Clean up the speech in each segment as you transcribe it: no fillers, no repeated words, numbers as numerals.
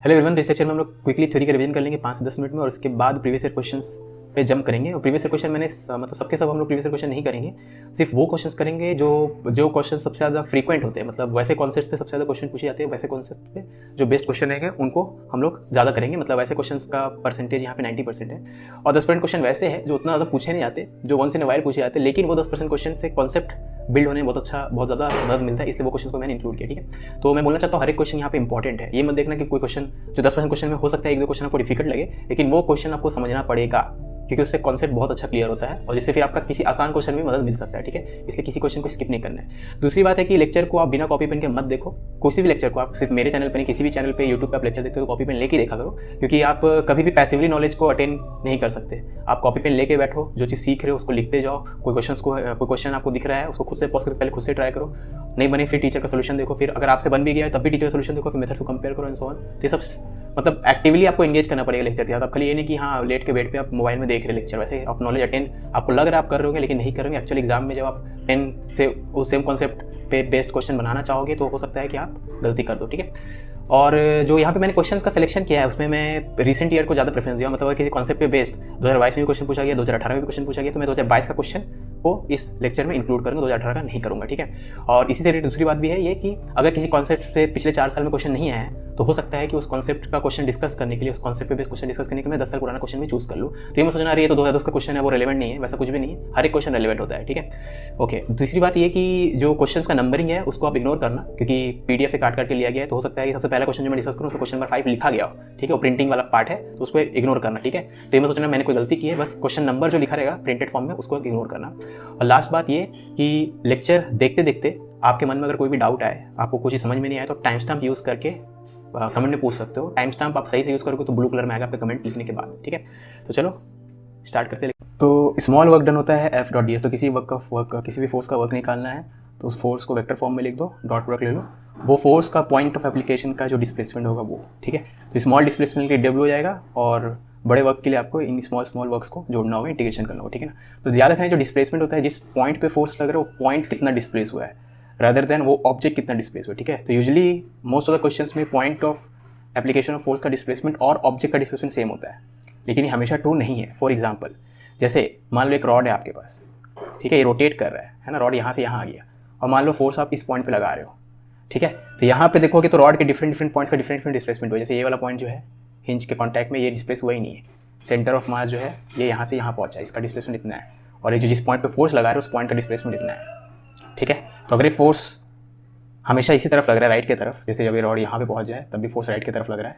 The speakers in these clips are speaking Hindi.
हेलो एवरीवन, तो इस लेक्चर में हम लोग क्विकली थ्योरी का रिवीजन कर लेंगे 5 से 10 मिनट में और उसके बाद प्रीवियस ईयर क्वेश्चंस पे जंप करेंगे। और प्रीवियस ईयर क्वेश्चन मैंने मतलब सबके सब हम लोग प्रीवियस ईयर क्वेश्चन नहीं करेंगे, सिर्फ वो क्वेश्चंस करेंगे जो क्वेश्चन सबसे ज़्यादा फ्रीक्वेंट होते हैं, मतलब वैसे कॉन्सेप्ट पे सबसे ज़्यादा क्वेश्चन पूछे जाते हैं, वैसे कॉन्सेप्ट पे जो बेस्ट क्वेश्चन रहेंगे उनको हम लोग ज़्यादा करेंगे। मतलब वैसे क्वेश्चन का परसेंटेज यहाँ पे 90% है और 10% क्वेश्चन वैसे है जो उतना ज़्यादा पूछे नहीं जाते, जो वंस इन अ वाइल पूछे जाते हैं, लेकिन वो 10% क्वेश्चन से कॉन्सेप्ट बिल्ड होने में बहुत ज़्यादा मदद मिलता है, इसलिए वो क्वेश्चन को मैंने इंक्लूड किया। ठीक है, तो मैं बोलना चाहता हूँ हर एक क्वेश्चन यहाँ पे इंपॉर्टेंट है। ये मत देखना कि कोई क्वेश्चन जो 10% क्वेश्चन में हो सकता है एक दो क्वेश्चन आपको डिफिकल्ट लगे, लेकिन वो क्वेश्चन आपको समझना पड़ेगा क्योंकि उससे कॉन्सेप्ट बहुत अच्छा क्लियर होता है और जिससे फिर आपका किसी आसान क्वेश्चन में मदद मिल सकता है। ठीक है, इसलिए किसी क्वेश्चन को स्किप नहीं करना है। दूसरी बात है कि लेक्चर को आप बिना कॉपी पेन के मत देखो। किसी भी लेक्चर को आप सिर्फ मेरे चैनल पर नहीं, किसी भी चैनल पे यूट्यूब पे आप लेक्चर देखते हो तो कॉपी पेन लेके देखा करो, क्योंकि आप कभी भी पैसिवली नॉलेज को अटेन नहीं कर सकते। आप कॉपी पेन लेके बैठो, जो चीज़ सीख रहे हो उसको लिखते जाओ। कोई क्वेश्चन आपको दिख रहा है उसको खुद से पॉज करके पहले खुद से ट्राई करो, नहीं बने फिर टीचर का सोल्यूशन देखो, फिर अगर आपसे बन भी गया तब भी टीचर का सोल्यूशन देखो, फिर मेथड को कंपेयर करो एंड सो ऑन। तो ये सब मतलब एक्टिवली आपको एंगेज करना पड़ेगा लेक्चर के साथ। आप खाली ये नहीं कि हाँ लेट के बेड पे आप मोबाइल में देख रहे लेक्चर, वैसे आप नॉलेज अटेन आपको लग रहा है आप कर रहे होगे लेकिन नहीं करोगे। एक्चुअल एग्जाम में जब आप पेन से उस सेम कॉन्सेप्ट पे बेस्ड क्वेश्चन बनाना चाहोगे तो हो सकता है कि आप गलती कर दो। ठीक है, और जो यहाँ पे मैंने क्वेश्चंस का सिलेक्शन किया है उसमें मैं रिसेंट ईयर को ज़्यादा प्रेफरेंस दिया। मतलब किसी कॉन्सेप्ट पे बेस्ड 2022 में भी क्वेश्चन पूछा गया, 2018 में भी क्वेश्चन पूछा गया, तो मैं 2022 का क्वेश्चन को इस लेक्चर में इंक्लूड करूँगा, 2018 का नहीं करूँगा। ठीक है, और इसी से रिलेटेड दूसरी बात भी है ये कि अगर किसी कॉन्सेप्ट से पिछले 4 साल में क्वेश्चन नहीं आया है तो हो सकता है कि उस कॉन्सेप्ट का क्वेश्चन डिस्कस करने के लिए, उस कॉन्सेप्ट पे बेस्ड क्वेश्चन डिस्कस करने के लिए मैं 10 साल पुराना क्वेश्चन भी चूज कर लूँ। तो ये मैं सोचना रही है तो 2010 का क्वेश्चन है वो रेलेवेंट नहीं है, वैसा कुछ भी नहीं है, हर एक क्वेश्चन रेलेवेंट होता है। ठीक है, ओके। दूसरी बात ये कि जो क्वेश्चन का नंबरिंग है उसको आप इग्नोर करना, क्योंकि पीडीएफ से काट के लिया गया है, तो हो सकता है कि सबसे पहला क्वेश्चन जो मैं डिस्कस करूँ उसमें क्वेश्चन नंबर 5 लिखा गया हो। ठीक है, वो प्रिंटिंग वाला पार्ट है तो उसको इग्नोर करना। ठीक है, तो ये मैं सोचना मैंने कोई गलती की है, बस क्वेश्चन नंबर जो लिखा रहेगा प्रिंटेड फॉर्म में उसको इग्नोर करना। और लास्ट बात ये कि लेक्चर देखते देखते आपके मन में अगर कोई भी डाउट आए, आपको कुछ समझ में नहीं आया, तो टाइम स्टैम्प यूज़ करके कमेंट में पूछ सकते हो। टाइम स्टैम्प आप सही से यूज़ करोगे तो ब्लू कलर में आएगा आपके कमेंट लिखने के बाद। ठीक है, तो चलो स्टार्ट करते हैं। तो स्मॉल वर्क डन होता है F.ds, तो किसी किसी भी फोर्स का वर्क निकालना है तो उस फोर्स को वेक्टर फॉर्म में लिख दो, डॉट प्रोडक्ट ले लो, वो फोर्स का पॉइंट ऑफ एप्लीकेशन का जो डिस्प्लेसमेंट होगा वो। ठीक है, तो स्मॉल डिस्प्लेसमेंट के लिए W हो जाएगा और बड़े वर्क के लिए आपको इन स्मॉल वर्क्स को जोड़ना होगा, इंटीग्रेशन करना होगा। ठीक है ना, तो ज़्यादा रखना जो डिस्प्लेसमेंट होता है, जिस पॉइंट पे फोर्स लग रहा है वो पॉइंट कितना डिस्प्लेस हुआ है रादर देन वो ऑब्जेक्ट कितना डिस्प्लेस हुआ है। ठीक है, तो usually most of the questions में point of application of force का डिस्प्लेसमेंट और ऑब्जेक्ट का डिस्प्लेसमेंट सेम होता है, लेकिन ये हमेशा ट्रू नहीं है। फॉर एग्जांपल, जैसे मान लो एक रॉड है आपके पास, ठीक है, ये रोटेट कर रहा है ना, रॉड यहाँ से यहाँ आ गया और मान लो फोर्स आप इस पॉइंट पे लगा रहे हो। ठीक है, तो यहाँ पे देखोगे तो रॉड के डिफरेंट पॉइंट्स का डिफरेंट डिस्प्लेसमेंट हुआ है। जैसे ये वाला पॉइंट जो है हिंज के कॉन्टैक्ट में, ये डिस्प्लेस हुआ ही नहीं है। सेंटर ऑफ मास जो है ये यहाँ से यहाँ पहुँचा है, इसका डिस्प्लेसमेंट इतना है, और ये जो जिस पॉइंट पे फोर्स लगा रहे हो उस पॉइंट का डिस्प्लेसमेंट इतना है। ठीक है, तो अगर ये फोर्स हमेशा इसी तरफ लग रहा है, राइट की तरफ, जैसे जब ये रॉड यहाँ पे पहुँच जाए तब भी फोर्स राइट की तरफ लग रहा है,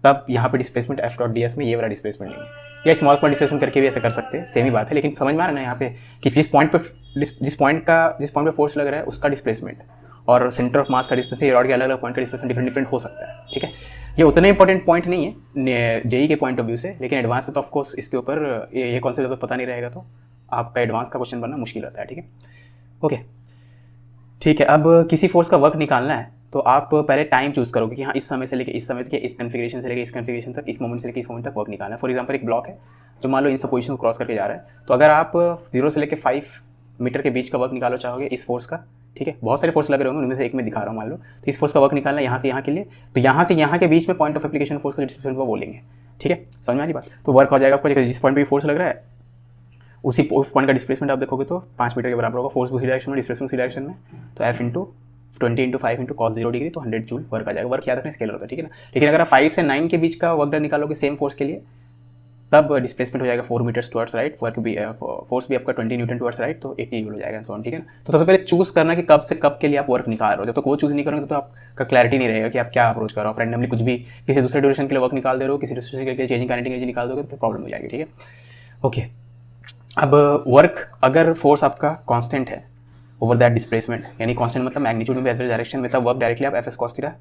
तब यहाँ पे डिस्प्लेसमेंट F.ds में ये वाला डिस्प्लेसमेंट नहीं है। या स्मॉल डिस्प्लेसमेंट करके भी ऐसे कर सकते हैं, सेम ही बात है, लेकिन समझ में आ रहा है ना यहाँ पे कि जिस पॉइंट पे फोर्स लग रहा है उसका डिस्प्लेसमेंट और सेंटर ऑफ मास का डिस्प्लेसमेंट, रॉड के अलग अलग पॉइंट का डिस्प्लेसमेंट डिफरेंट हो सकता है। ठीक है, ये उतना इंपॉर्टेंट पॉइंट नहीं है जेई के पॉइंट ऑफ व्यू से, लेकिन एडवांस में तो ऑफकोर्स इसके ऊपर ये कॉन्सेप्ट जब पता नहीं रहेगा तो आपका एडवांस का क्वेश्चन बनना मुश्किल होता है। ठीक है, ओके ठीक है। अब किसी फोर्स का वर्क निकालना है तो आप पहले टाइम चूज करोगे कि हाँ इस समय से लेकर इस समय तक, इस कन्फिगरेशन से लेकर इस कन्फिगरेशन तक, इस मोमेंट से लेकर इस मोमेंट तक वर्क निकालना है। फॉर एग्जांपल एक ब्लॉक है जो मान लो इन सब पोजीशन को क्रॉस करके जा रहा है, तो अगर आप 0 से लेकर 5 मीटर के बीच का वर्क निकालो चाहोगे इस फोर्स का, ठीक है, बहुत सारे फोर्स लग रहे होंगे, उनमें से एक में दिखा रहा हूँ मान लो, तो इस फोर्स का वर्क निकालना है यहाँ से यहाँ के लिए, तो यहाँ से यहाँ के बीच में पॉइंट ऑफ एप्लीकेशन फोर्स का डिस्प्लेसमेंट वो बोलेंगे। ठीक है, समझ में आ रही बात? तो वर्क हो जाएगा आपको जिस पॉइंट पर फोर्स लग रहा है उस पॉइंट का डिस्प्लेसमेंट आप देखोगे तो 5 मीटर के बराबर होगा। फोर्स उसी डायरेक्शन में, डिस्प्लेसमेंट उसी डायरेक्शन में, तो F into 20 into 5 into cos 0 degree, तो 100 जूल वर्क आ जाएगा। वर्क याद रखना स्केलर होता है। ठीक है ना, लेकिन अगर आप 5 से 9 के बीच का वर्क डन निकालोगे सेम फोर्स के लिए, तब डिस्प्लेसमेंट हो जाएगा 4 मीटर्स टुवर्ड्स राइट, वर्क भी फोर्स भी आपका 20 न्यूटन टुवर्ड्स राइट, तो 80 जूल हो जाएगा सो। ठीक है ना, तो सबसे पहले चूज करना कि कब से कब के लिए आप वर्क निकाल रहे हो। जब तक वो चूज नहीं करोगे तो आपका क्लैरिटी नहीं रहेगा कि आप क्या अप्रोच कर रहे हो। आप रैंडमली कुछ भी किसी दूसरे ड्यूरेशन के लिए वर्क निकाल दे रहे हो, किसी दूसरे के लिए चेंजिंग काइनेटिक एनर्जी निकाल दोगे तो फिर प्रॉब्लम हो जाएगी। ठीक है, ओके। अब वर्क अगर फोर्स आपका कांस्टेंट है ओवर दैट डिस्प्लेसमेंट, यानी कांस्टेंट मतलब मैग्नीट्यूड में भी ऐसे डायरेक्शन में, तब वर्क डायरेक्टली आप Fs cos थीटा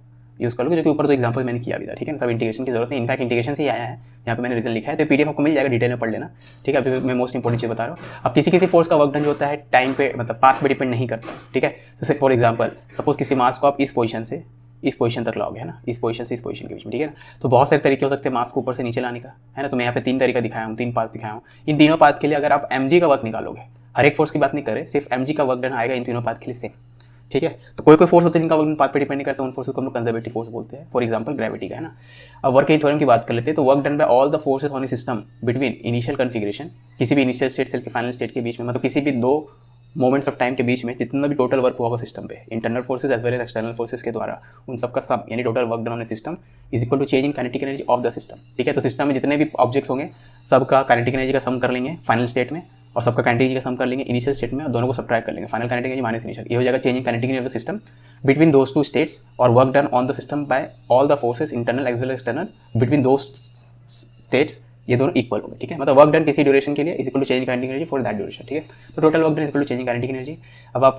यूज़ कर लोगे, जो कि ऊपर तो एग्जांपल मैंने किया भी था। ठीक है, तब इंटीग्रेशन की जरूरत नहीं, इनफैक्ट इंटीग्रेशन से ही आया है, यहाँ पे मैंने रीजन लिखा है, तो पीडीएफ आपको मिल जाएगा, डिटेल में पढ़ लेना। ठीक है, अभी मैं मोस्ट इंपॉर्टेंट चीज़ बता रहा हूँ। अब किसी फोर्स का वर्क डन जो होता है टाइम पे, मतलब पाथ पे डिपेंड नहीं करता। ठीक है, जैसे फॉर एग्जाम्पल सपोज किसी मास को आप इस पोजीशन से इस पोजीशन तक लाओगे, है ना, इस पोजीशन से इस पोजीशन के बीच में। ठीक है ना, तो बहुत सारे तरीके हो सकते हैं मास को ऊपर से नीचे लाने का, है ना। तो मैं यहाँ पे 3 तरीका दिखाया हूँ, 3 पाथ दिखाया हूँ। इन तीनों पाथ के लिए अगर आप mg का वर्क निकालोगे, हर एक फोर्स की बात नहीं कर रहे, सिर्फ mg का वर्क डन आएगा इन तीनों पाथ के लिए सेम। ठीक है। तो कोई कोई फोर्स होते हैं जिनका वर्क पाथ पे डिपेंड नहीं करता, उन फोर्सेस को हम लोग कंजर्वेटिव फोर्स बोलते हैं। फॉर एग्जांपल ग्रेविटी का, है ना। अब वर्क के थ्योरम की बात कर लेते हैं। तो work done bye all the forces on a system between initial configuration, किसी भी इनिशियल स्टेट से फाइनल स्टेट के बीच में, मतलब किसी भी दो मोमेंट्स ऑफ टाइम के बीच में जितना भी टोटल वर्क हुआ होगा सिस्टम पे, internal forces as well as external forces के द्वारा, उन सबका सम यानी total work done on a system is equal to change in kinetic energy of the system. ठीक है। तो सिस्टम में जितने भी ऑब्जेक्ट्स होंगे सबका काइनेटिक एनर्जी का सम कर लेंगे फाइनल स्टेट में, और सबका काइनेटिक एनर्जी का सम कर लेंगे इनिशियल स्टेट में, और दोनों को सबट्रैक्ट कर लेंगे, final kinetic energy minus initial. ये हो जाएगा change in kinetic energy of the system between those two states, और work done on the system by all the forces internal as well as external between those states, ये दोनों इक्वल होंगे। ठीक है। मतलब वर्क डन किसी ड्यूरेशन के लिए is equal to change in kinetic energy for that duration. ठीक है। तो total work done is equal to change in kinetic energy. अब आप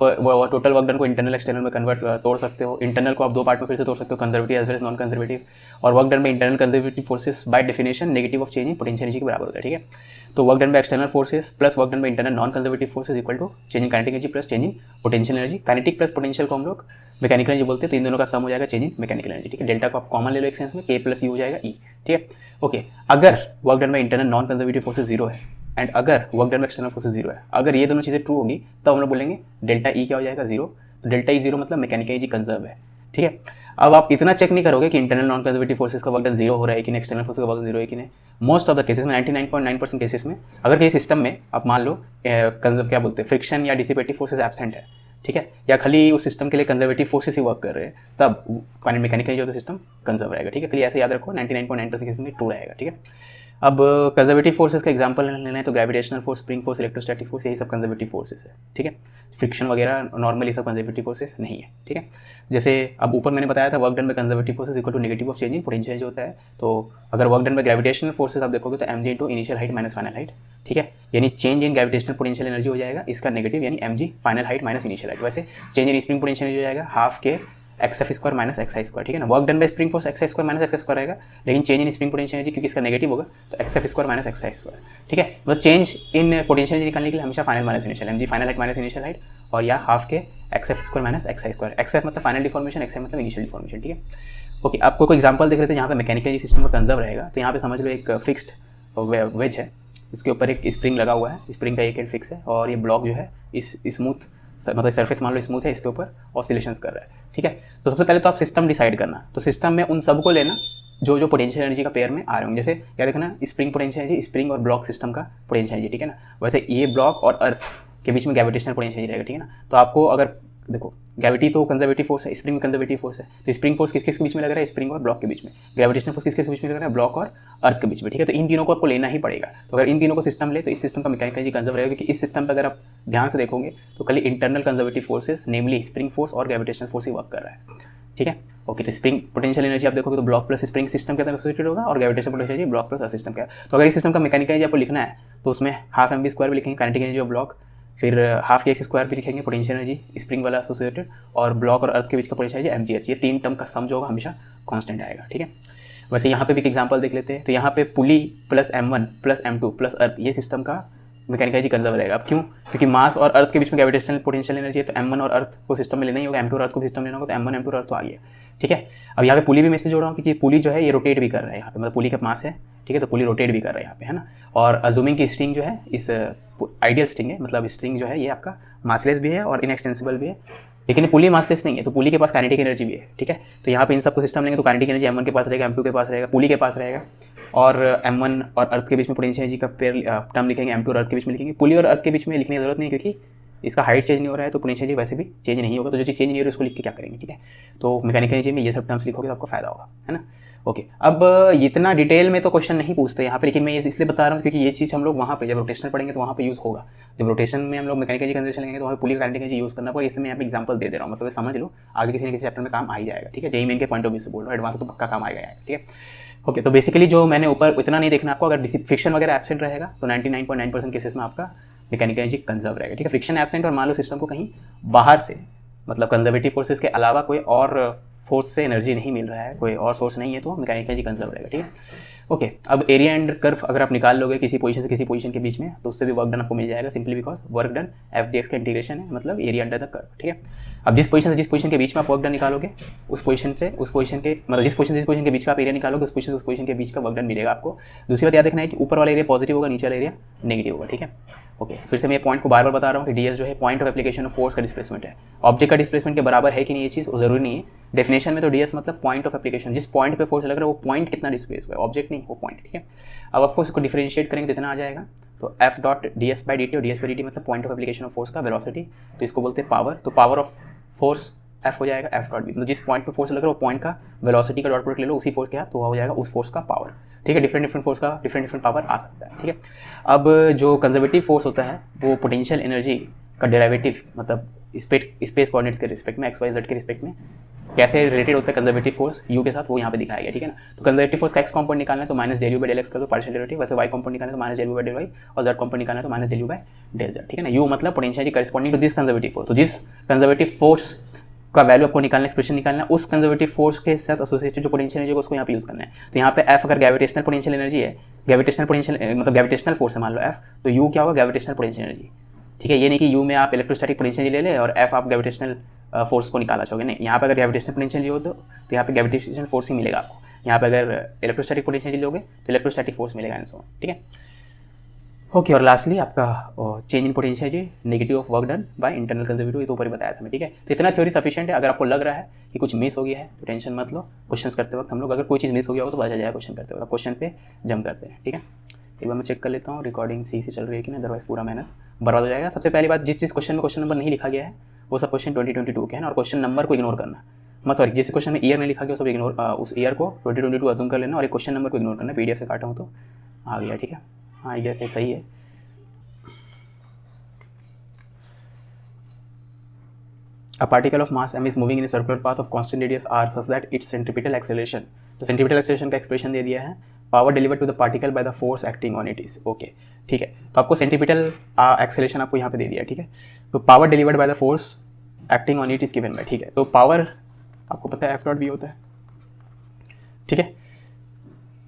टोटल वर्क डन को इंटरनल एक्सटर्नल में कन्वर्ट तोड़ सकते हो। इंटरनल को आप दो पार्ट में फिर से तोड़ सकते हो, conservative as well as non conservative. और वर्क डन में internal conservative forces by definition negative of change in potential energy के बराबर होता है। ठीक है। तो work done by external forces plus work done by internal non conservative forces equal to change in kinetic energy plus change in potential energy. Kinetic plus potential को हम लोग मैकेनिकल एनर्जी बोलते हैं, तो इन दोनों का सम हो जाएगा चेंज इन मैकेनिकल एनर्जी। ठीक है। डेल्टा को आप कॉमन ले लो एक सेंस में, के प्लस ई हो जाएगा ई। ठीक है। ओके। अगर work done by internal non conservative forces zero है एंड अगर work done by external forces zero है, अगर ये दोनों चीज़ें ट्रू होगी तब हम लोग बोलेंगे डेल्टा ई क्या हो जाएगा, जीरो। तो डेल्टा ई जीरो मतलब मैकेनिकल एनर्जी कंजर्व है। ठीक है। अब आप इतना चेक नहीं करोगे कि इंटरनल नॉन कंजर्वेटिव फोर्सेस का वर्क डन जीरो हो रहा है कि नहीं, एक्सटर्नल फोर्सेस का वर्क जीरो है कि नहीं। मोस्ट ऑफ द केसेस में 99.9% केसेस में अगर किसी सिस्टम में आप मान लो क्या बोलते हैं फ्रिक्शन या डिसिपेटिव फोर्सेस एब्सेंट है, ठीक है, या खाली उस सिस्टम के लिए कंजर्वेटिव फोर्सेस ही वर्क कर रहे हैं, तब मैकेनिकल जो सिस्टम कंजर्व रहेगा। ठीक है। खाली ऐसे याद रखो 99.9% केसेस में ट्रू रहेगा। ठीक है। अब कंजर्वेटिव फोर्सेस का एग्जांपल लेना है तो gravitational force, spring force, electrostatic force, यही सब कंजर्वेटिव फोर्सेस है। ठीक है। फ्रिक्शन वगैरह नॉर्मली सब कंजर्वेटिव फोर्सेस नहीं है। ठीक है। जैसे अब ऊपर मैंने बताया था work done by conservative forces equal to negative of change in potential जो होता है। तो अगर work done by gravitational forces आप देखोगे तो mg into initial height minus final height. ठीक है। यानी change in gravitational potential energy हो जाएगा इसका नेगेटिव, यानी mg final height minus initial height. वैसे change in spring potential energy हो जाएगा half K xf square minus xi square. ठीक है ना। Work done by spring force xi square minus xf square रहेगा, लेकिन change in spring potential energy क्योंकि इसका नेगेटिव होगा तो xf square minus xi square. ठीक है। मतलब चेंज इन पोटेंशियल एनर्जी निकालने के लिए हमेशा final minus initial, mg final height minus initial height, और या half K xf square minus xi square. एक्सएफ मतलब फाइनल डिफॉर्मेशन, एक्सआई मतलब इनिशियल डिफॉर्मेशन। ठीक है। ओके। आपको कोई एग्जांपल देख रहे थे जहाँ पे मैकेनिकल सिस्टम का कंजर्व रहेगा, तो यहाँ पे समझ लो एक फिक्स्ड वेज है, इसके ऊपर एक स्प्रिंग लगा हुआ है, स्प्रिंग का एक एंड फिक्स है, और ये ब्लॉक जो है इस स्मूथ मतलब सरफेस मान लो स्मूथ है, इसके ऊपर ऑसिलेशंस कर रहा है। ठीक है। तो सबसे पहले तो आप सिस्टम डिसाइड करना, तो सिस्टम में उन सबको लेना जो जो पोटेंशियल एनर्जी का पेयर में आ रहे होंगे। जैसे क्या देखना, स्प्रिंग पोटेंशियल एनर्जी, स्प्रिंग और ब्लॉक सिस्टम का पोटेंशियल एनर्जी। ठीक है ना। वैसे ये ब्लॉक और अर्थ के बीच में ग्रेविटेशनल पोटेंशियल एनर्जी रहेगा। ठीक है ना। तो आपको अगर देखो ग्रेविटी तो कंजर्वेटिव फोर्स है, स्प्रिंग कंजर्वेटिव फोर्स है, तो स्प्रिंग फोर्स किसके बीच में लग रहा है, स्प्रिंग और ब्लॉक के बीच में। ग्रेविटेशनल फोर्स किसके बीच में लग रहा है, ब्लॉक और अर्थ के बीच में। ठीक है। तो इन तीनों को आपको लेना ही पड़ेगा। तो अगर इन तीनों को सिस्टम ले तो इस सिस्टम का मैकेनिकल एनर्जी कंजर्व रहेगा, क्योंकि इस सिस्टम पर अगर आप ध्यान से देखोगे तो खाली इंटरनल कंजर्वेटिव फोर्सेस नेमली स्प्रिंग फोर्स और ग्रेविटेशनल फोर्स ही वर्क कर रहा है। ठीक है। ओके। तो स्प्रिंग पोटेंशियल एनर्जी आप देखोगे तो ब्लॉक प्लस स्प्रिंग सिस्टम के अंदर एसोसिएटेड होगा, और gravitational potential energy block plus earth system का। तो अगर इस सिस्टम का मैकेनिकल एनर्जी आपको लिखना है तो उसमें हाफ mv स्क्वायर भी लिखेंगे काइनेटिक एनर्जी ऑफ ब्लॉक, फिर हाफ के स्क्वायर भी लिखेंगे पोटेंशियल एनर्जी स्प्रिंग वाला एसोसिएटेड, और ब्लॉक और अर्थ के बीच का पोटेंशियल एनर्जी mgh। ये तीन टर्म का सम जो होगा हमेशा कांस्टेंट आएगा। ठीक है। वैसे यहाँ पे भी एक एग्जांपल देख लेते हैं। तो यहाँ पे pulley plus m1 plus m2 plus earth, ये सिस्टम का मैकेनिकल एनर्जी कंजर्व रहेगा। अब क्यों, क्योंकि मास और अर्थ के बीच में ग्रेविटेशनल पोटेंशियल एनर्जी है, तो m1 और अर्थ को सिस्टम में लेना ही होगा, m2 और अर्थ को सिस्टम में लेना होगा, तो m1 m2 और अर्थ तो आ गया। ठीक है। अब यहाँ पे पुली भी मैं इसलिए जोड़ रहा हूँ क्योंकि पुली जो है ये रोटेट भी कर रहा है यहाँ पे, मतलब पुली का मास है। ठीक है। तो पुली रोटेट भी कर रहा है यहाँ पे, है ना। और अज्यूमिंग की स्ट्रिंग जो है इस आइडियल स्ट्रिंग है, मतलब स्ट्रिंग जो है ये आपका मासलेस भी है और इनएक्सटेंसिबल भी है, लेकिन पुली मासलेस नहीं है, तो पुली के पास काइनेटिक एनर्जी भी है। ठीक है। तो यहाँ पे इन सबको सिस्टम लेंगे तो काइनेटिक एनर्जी m1 के पास रहेगा, m2 के पास रहेगा, पुली के पास रहेगा, और m1 और अर्थ के बीच में पोटेंशियल एनर्जी का पेयर टर्म लिखेंगे, m2 और अर्थ के बीच में लिखेंगे। पुली और अर्थ के बीच में लिखने की जरूरत नहीं, क्योंकि इसका हाइट चेंज नहीं हो रहा है, तो पोटेंशियल एनर्जी वैसे भी चेंज नहीं होगा, तो जो चीज़ चेंज नहीं हो रही है उसको लिख के क्या करेंगे। ठीक है। तो मैकेनिकल एनर्जी में ये सब टर्म्स लिखोगे तो आपको फायदा होगा, है ना। ओके। अब इतना डिटेल में तो क्वेश्चन नहीं पूछते यहाँ पे, लेकिन मैं ये इसलिए बता रहा हूँ क्योंकि ये चीज़ हम लोग वहाँ पे जब रोटेशनल पढ़ेंगे तो वहाँ पे यूज़ होगा। जब रोटेशन में हम लोग मैकेनिकल एनर्जी कंजर्वेशन लेंगे तो वहाँ पुली काइनेटिक एनर्जी यूज़ करना पड़ेगा, इसलिए मैं यहाँ पे एग्जांपल दे रहा हूँ, मतलब समझ लो आगे किसी न किसी चैप्टर में काम आ ही जाएगा। ठीक है। जेईई मेन के पॉइंट ऑफ व्यू से बोल रहा हूँ, एडवांस तो पक्का काम आएगा। ठीक है। ओके। तो बेसिकली जो मैंने ऊपर इतना नहीं देखना आपको, अगर फ्रिक्शन वगैरह एब्सेंट रहेगा तो 99.9% केसेस में आपका मैकेनिकल एनर्जी कंजर्व रहेगा। ठीक है। फ्रिक्शन एब्सेंट और मान लो सिस्टम को कहीं बाहर से, मतलब कंजर्वेटिव फोर्सेस के अलावा कोई और फोर्स से एनर्जी नहीं मिल रहा है, कोई और सोर्स नहीं है, तो मैकेनिकल एनर्जी कंजर्व रहेगा, ठीक है। ओके, अब एरिया एंड कर्व अगर आप निकाल लोगे किसी पोजीशन से किसी पोजीशन के बीच में, तो उससे भी वर्क डन आपको मिल जाएगा, simply because work done F D x का इंटीग्रेशन है, मतलब एरिया अंडर द कर्व, ठीक है। अब जिस पोजीशन से जिस पोजीशन के बीच में आप वर्क डन निकालोगे, उस पोजीशन से उस पोजीशन के मतलब जिस पोजीशन के बीच का आप एरिया निकालोगे, उस पोजीशन से उस पोजीशन के बीच का वर्क डन मिलेगा आपको। दूसरी बात याद रखना है कि ऊपर वाला एरिया पॉजिटिव होगा, नीचे वाला एरिया नेगेटिव होगा, ठीक है। ओके, फिर से मैं पॉइंट को बार बार बता रहा हूँ कि डीएस जो है point of application of force का डिस्प्लेसमेंट है। ऑब्जेक्ट का डिस्प्लेसमेंट के बराबर है कि नहीं ये चीज़ वो जरूरी नहीं है। डेफिनेशन में तो डीएस मतलब पॉइंट ऑफ एप्लीकेशन, जिस पॉइंट पे फोर्स लग रहा है वो पॉइंट कितना डिस्प्लेस हुआ है, ऑब्जेक्ट नहीं, वो पॉइंट, ठीक है। अब आपको इसको डिफरेंशिएट करेंगे तो इतना आ जाएगा, तो F dot D S by D T, और D S by D T मतलब point of application of force का वेलोसिटी, तो इसको बोलते हैं पावर। तो पावर ऑफ फोर्स एफ हो जाएगा एफ डॉट बी, मतलब जिस पॉइंट पे फोर्स लग रहा है वो पॉइंट का वेलोसिटी का डॉट प्रोडक्ट ले लो, उसी फोर्स के हाथ, तो वह हो जाएगा उस फोर्स का पावर, ठीक है। डिफरेंट फोर्स का डिफरेंट पावर आ सकता है, ठीक है। अब जो कंजर्वेटिव फोर्स होता है वो पोटेंशियल एनर्जी का डेरिवेटिव, मतलब स्पेस कोऑर्डिनेट्स के रिस्पेक्ट में, एक्स वाई जेड के रिस्पेक्ट में कैसे रिलेटेड होता है कंजर्वेटिव फोर्स यू के साथ, वो यहाँ पे दिखाया गया, ठीक है ना। तो कंजर्वेटिव फोर्स का एक्स कॉम्पोनेंट निकालना है तो minus del u by del x का तो पार्शियल डेरिवेटिव, वैसे वाई कॉम्पोनेंट निकालना है तो minus del u by del y, और जेड कॉम्पोनेंट निकालना है तो minus del u by del z, ठीक है ना। यू मतलब potential corresponding to this conservative force, तो जिस कंजर्वेटिव फोर्स का वैल्यू आपको निकालना, एक्सप्रेशन निकालना है, उस कंजर्वेटिव फोर्स के साथ एसोसिएटेड जो पोटेंशियल एनर्जी है उसको यहाँ पे यूज करना है। तो यहाँ पे एफ अगर ग्रेविटेशनल पोटेंशियल एनर्जी है, ग्रेविटेशनल पोटेंशियल मतलब ग्रेविटेशनल फोर्स है मान लो एफ, तो यू क्या होगा ग्रेविटेशनल पोटेंशियल एनर्जी, ठीक है। ये नहीं कि यू में आप इलेक्ट्रोस्टैटिक पोटेंशियल ले ले और एफ आप ग्रेविटेशनल फोर्स को निकालना चाहोगे, नहीं। यहाँ पे अगर ग्रेविटेशनल पोटेंशियल हो तो यहाँ पे ग्रेविटेशनल फोर्स ही मिलेगा आपको। यहाँ पे अगर इलेक्ट्रोस्टैटिक पोटेंशियल लोगे तो इलेक्ट्रोस्टैटिक फोर्स मिलेगा एंड सो ऑन, ठीक है। ओके, और लास्टली आपका चेंज इन पोटेंशियल जी negative of work done by internal conservative, ये तो ऊपर ही बताया था मैं, ठीक है। तो इतना थ्योरी सफिशिएंट है। अगर आपको लग रहा है कि कुछ मिस हो गया है तो टेंशन मत लो, क्वेश्चन करते वक्त हम लोग अगर कोई चीज़ मिस हो गया हो तो पता चल जाएगा क्वेश्चन करते वक्त, क्वेश्चन पे जंप करते हैं, ठीक है। एक बार मैं चेक कर लेता हूँ रिकॉर्डिंग सही से चल रही है कि नहीं, अदरवाइज पूरा मेहनत बर्बाद हो जाएगा। सबसे पहली बात, जिस क्वेश्चन में क्वेश्चन नंबर नहीं लिखा गया है वो सब क्वेश्चन 2022 के हैं, और क्वेश्चन नंबर को इग्नोर करना मत, सॉरी जिस क्वेश्चन में ईयर नहीं लिखा गया सब इग्नोर, उस ईयर को 2022 अज्यूम कर लेना, और एक क्वेश्चन नंबर को इग्नोर करना। पीडीएफ से काटा हूँ तो आ गया, ठीक है। हाँ ये सही है। A particle of mass m is moving in a circular path of constant radius r such that its centripetal acceleration, तो centripetal acceleration का एक्सप्रेशन दे दिया है, power delivered to the particle by the force acting on it is, okay ठीक है। तो आपको सेंट्रीपिटल एक्सेलरेशन आपको यहाँ पे दे दिया है, ठीक है। तो power delivered by the force acting on it is given by, ठीक है। तो पावर आपको पता है एफ डॉट वी होता है, ठीक है।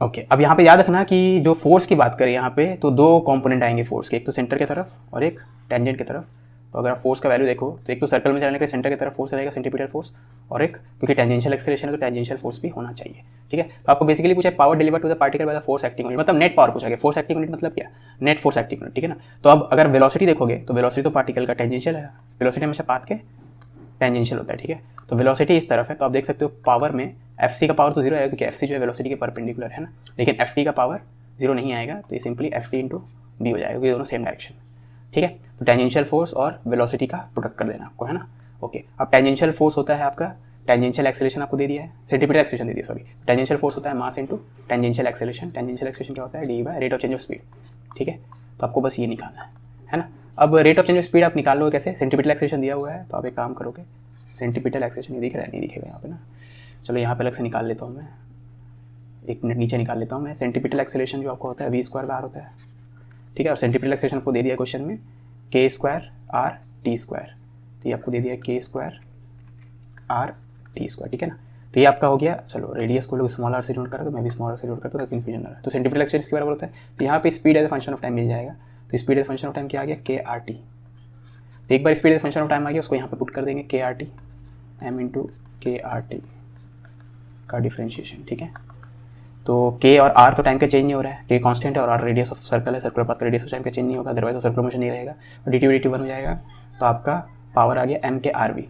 ओके, अब यहाँ पे याद रखना कि जो फोर्स की बात करें यहाँ पे तो दो कंपोनेंट आएंगे फोर्स के, एक तो सेंटर की तरफ और एक टेंजेंट की तरफ। तो अगर आप फोर्स का वैल्यू देखो तो एक तो सर्कल में चलने के सेंटर की तरफ फोर्स रहेगा सेंट्रीपिटल फोर्स, और एक क्योंकि टेंजेंशियल एक्सेलरेशन है तो टेंजेंशियल फोर्स भी होना चाहिए, ठीक है। तो आपको बेसिकली पूछा power delivered to the particle by the force acting on it, मतलब नेट पावर पूछा गया। फोर्स एक्टिंग ऑन इट मतलब क्या, net force acting on it, ठीक है ना। तो अब अगर वेलोसिटी देखोगे तो वेलोसिटी तो पार्टिकल का टेंजेंशियल है, वेलोसिटी हमेशा पाथ के टेंजेंशियल होता है, ठीक है। तो वेलोसिटी इस तरफ है, तो आप देख सकते हो पावर में एफ का पावर तो जीरो आएगा क्योंकि एफ जो है वेलोसिटी के परपेंडिकुलर है ना, लेकिन एफ का पावर जीरो नहीं आएगा, तो ये simply F T into B हो जाएगा, ये दोनों सेम डायरेक्शन, ठीक है। तो टेंजेंशियल फोर्स और वेलोसिटी का प्रोडक्ट कर देना आपको, है ना। ओके, अब टेंजेंशियल फोर्स होता है आपका, टेंजेंशियल एक्सेलरेशन आपको दे दिया है, सेंट्रीपिटल एक्सेलरेशन दे दिया, सॉरी। टेंजेंशियल फोर्स होता है mass into tangential acceleration, tangential acceleration क्या होता है D by rate of change of speed, ठीक है। तो आपको बस ये निकालना है ना। अब rate of change of speed आप निकाल लो कैसे, सेंट्रीपिटल एक्सेलरेशन दिया हुआ है तो आप एक काम करोगे, सेंट्रीपिटल एक्सेलरेशन ये दिख रहा है, नहीं दिखेगा यहाँ पे ना, चलो यहाँ पे अलग से निकाल लेता हूँ मैं, एक मिनट नीचे निकाल लेता हूँ मैं। सेंट्रीपिटल एक्सेलरेशन जो आपको होता है वी स्क्वायर बार होता है, ठीक है। और सेंट्रीपिटल एक्सेलरेशन आपको दे दिया क्वेश्चन में के स्क्वायर आर टी स्क्वायर, तो ये आपको दे दिया के स्क्वायर आर टी स्क्वायर, ठीक है ना। तो ये आपका हो गया। चलो रेडियस को लोग स्मॉल आर से डिनोट करा, तो मैं भी स्मॉल आर से डिनोट करता हूँ, कन्फ्यूजन ना रहा। तो सेंट्रीपिटल एक्सेलरेशन के बराबर होता है, तो यहाँ पे speed as a function of time मिल जाएगा, तो speed as a function of time क्या आ गया के आर टी। तो एक बार speed as function of time आ गया, उसको यहाँ पे पुट कर देंगे K R T M into K R T का डिफ्रेंशिएशन, ठीक है। तो के और आर तो टाइम का चेंज नहीं हो रहा है, के कांस्टेंट है और आर रेडियस ऑफ सर्कल है, सर्कुलर पाथ का रेडियस ऑफ टाइम का चेंज नहीं होगा, अदरवाइज सर्कुलर मोशन नहीं रहेगा, और डी टी 1 हो जाएगा। तो आपका पावर आ गया एम के आर वी,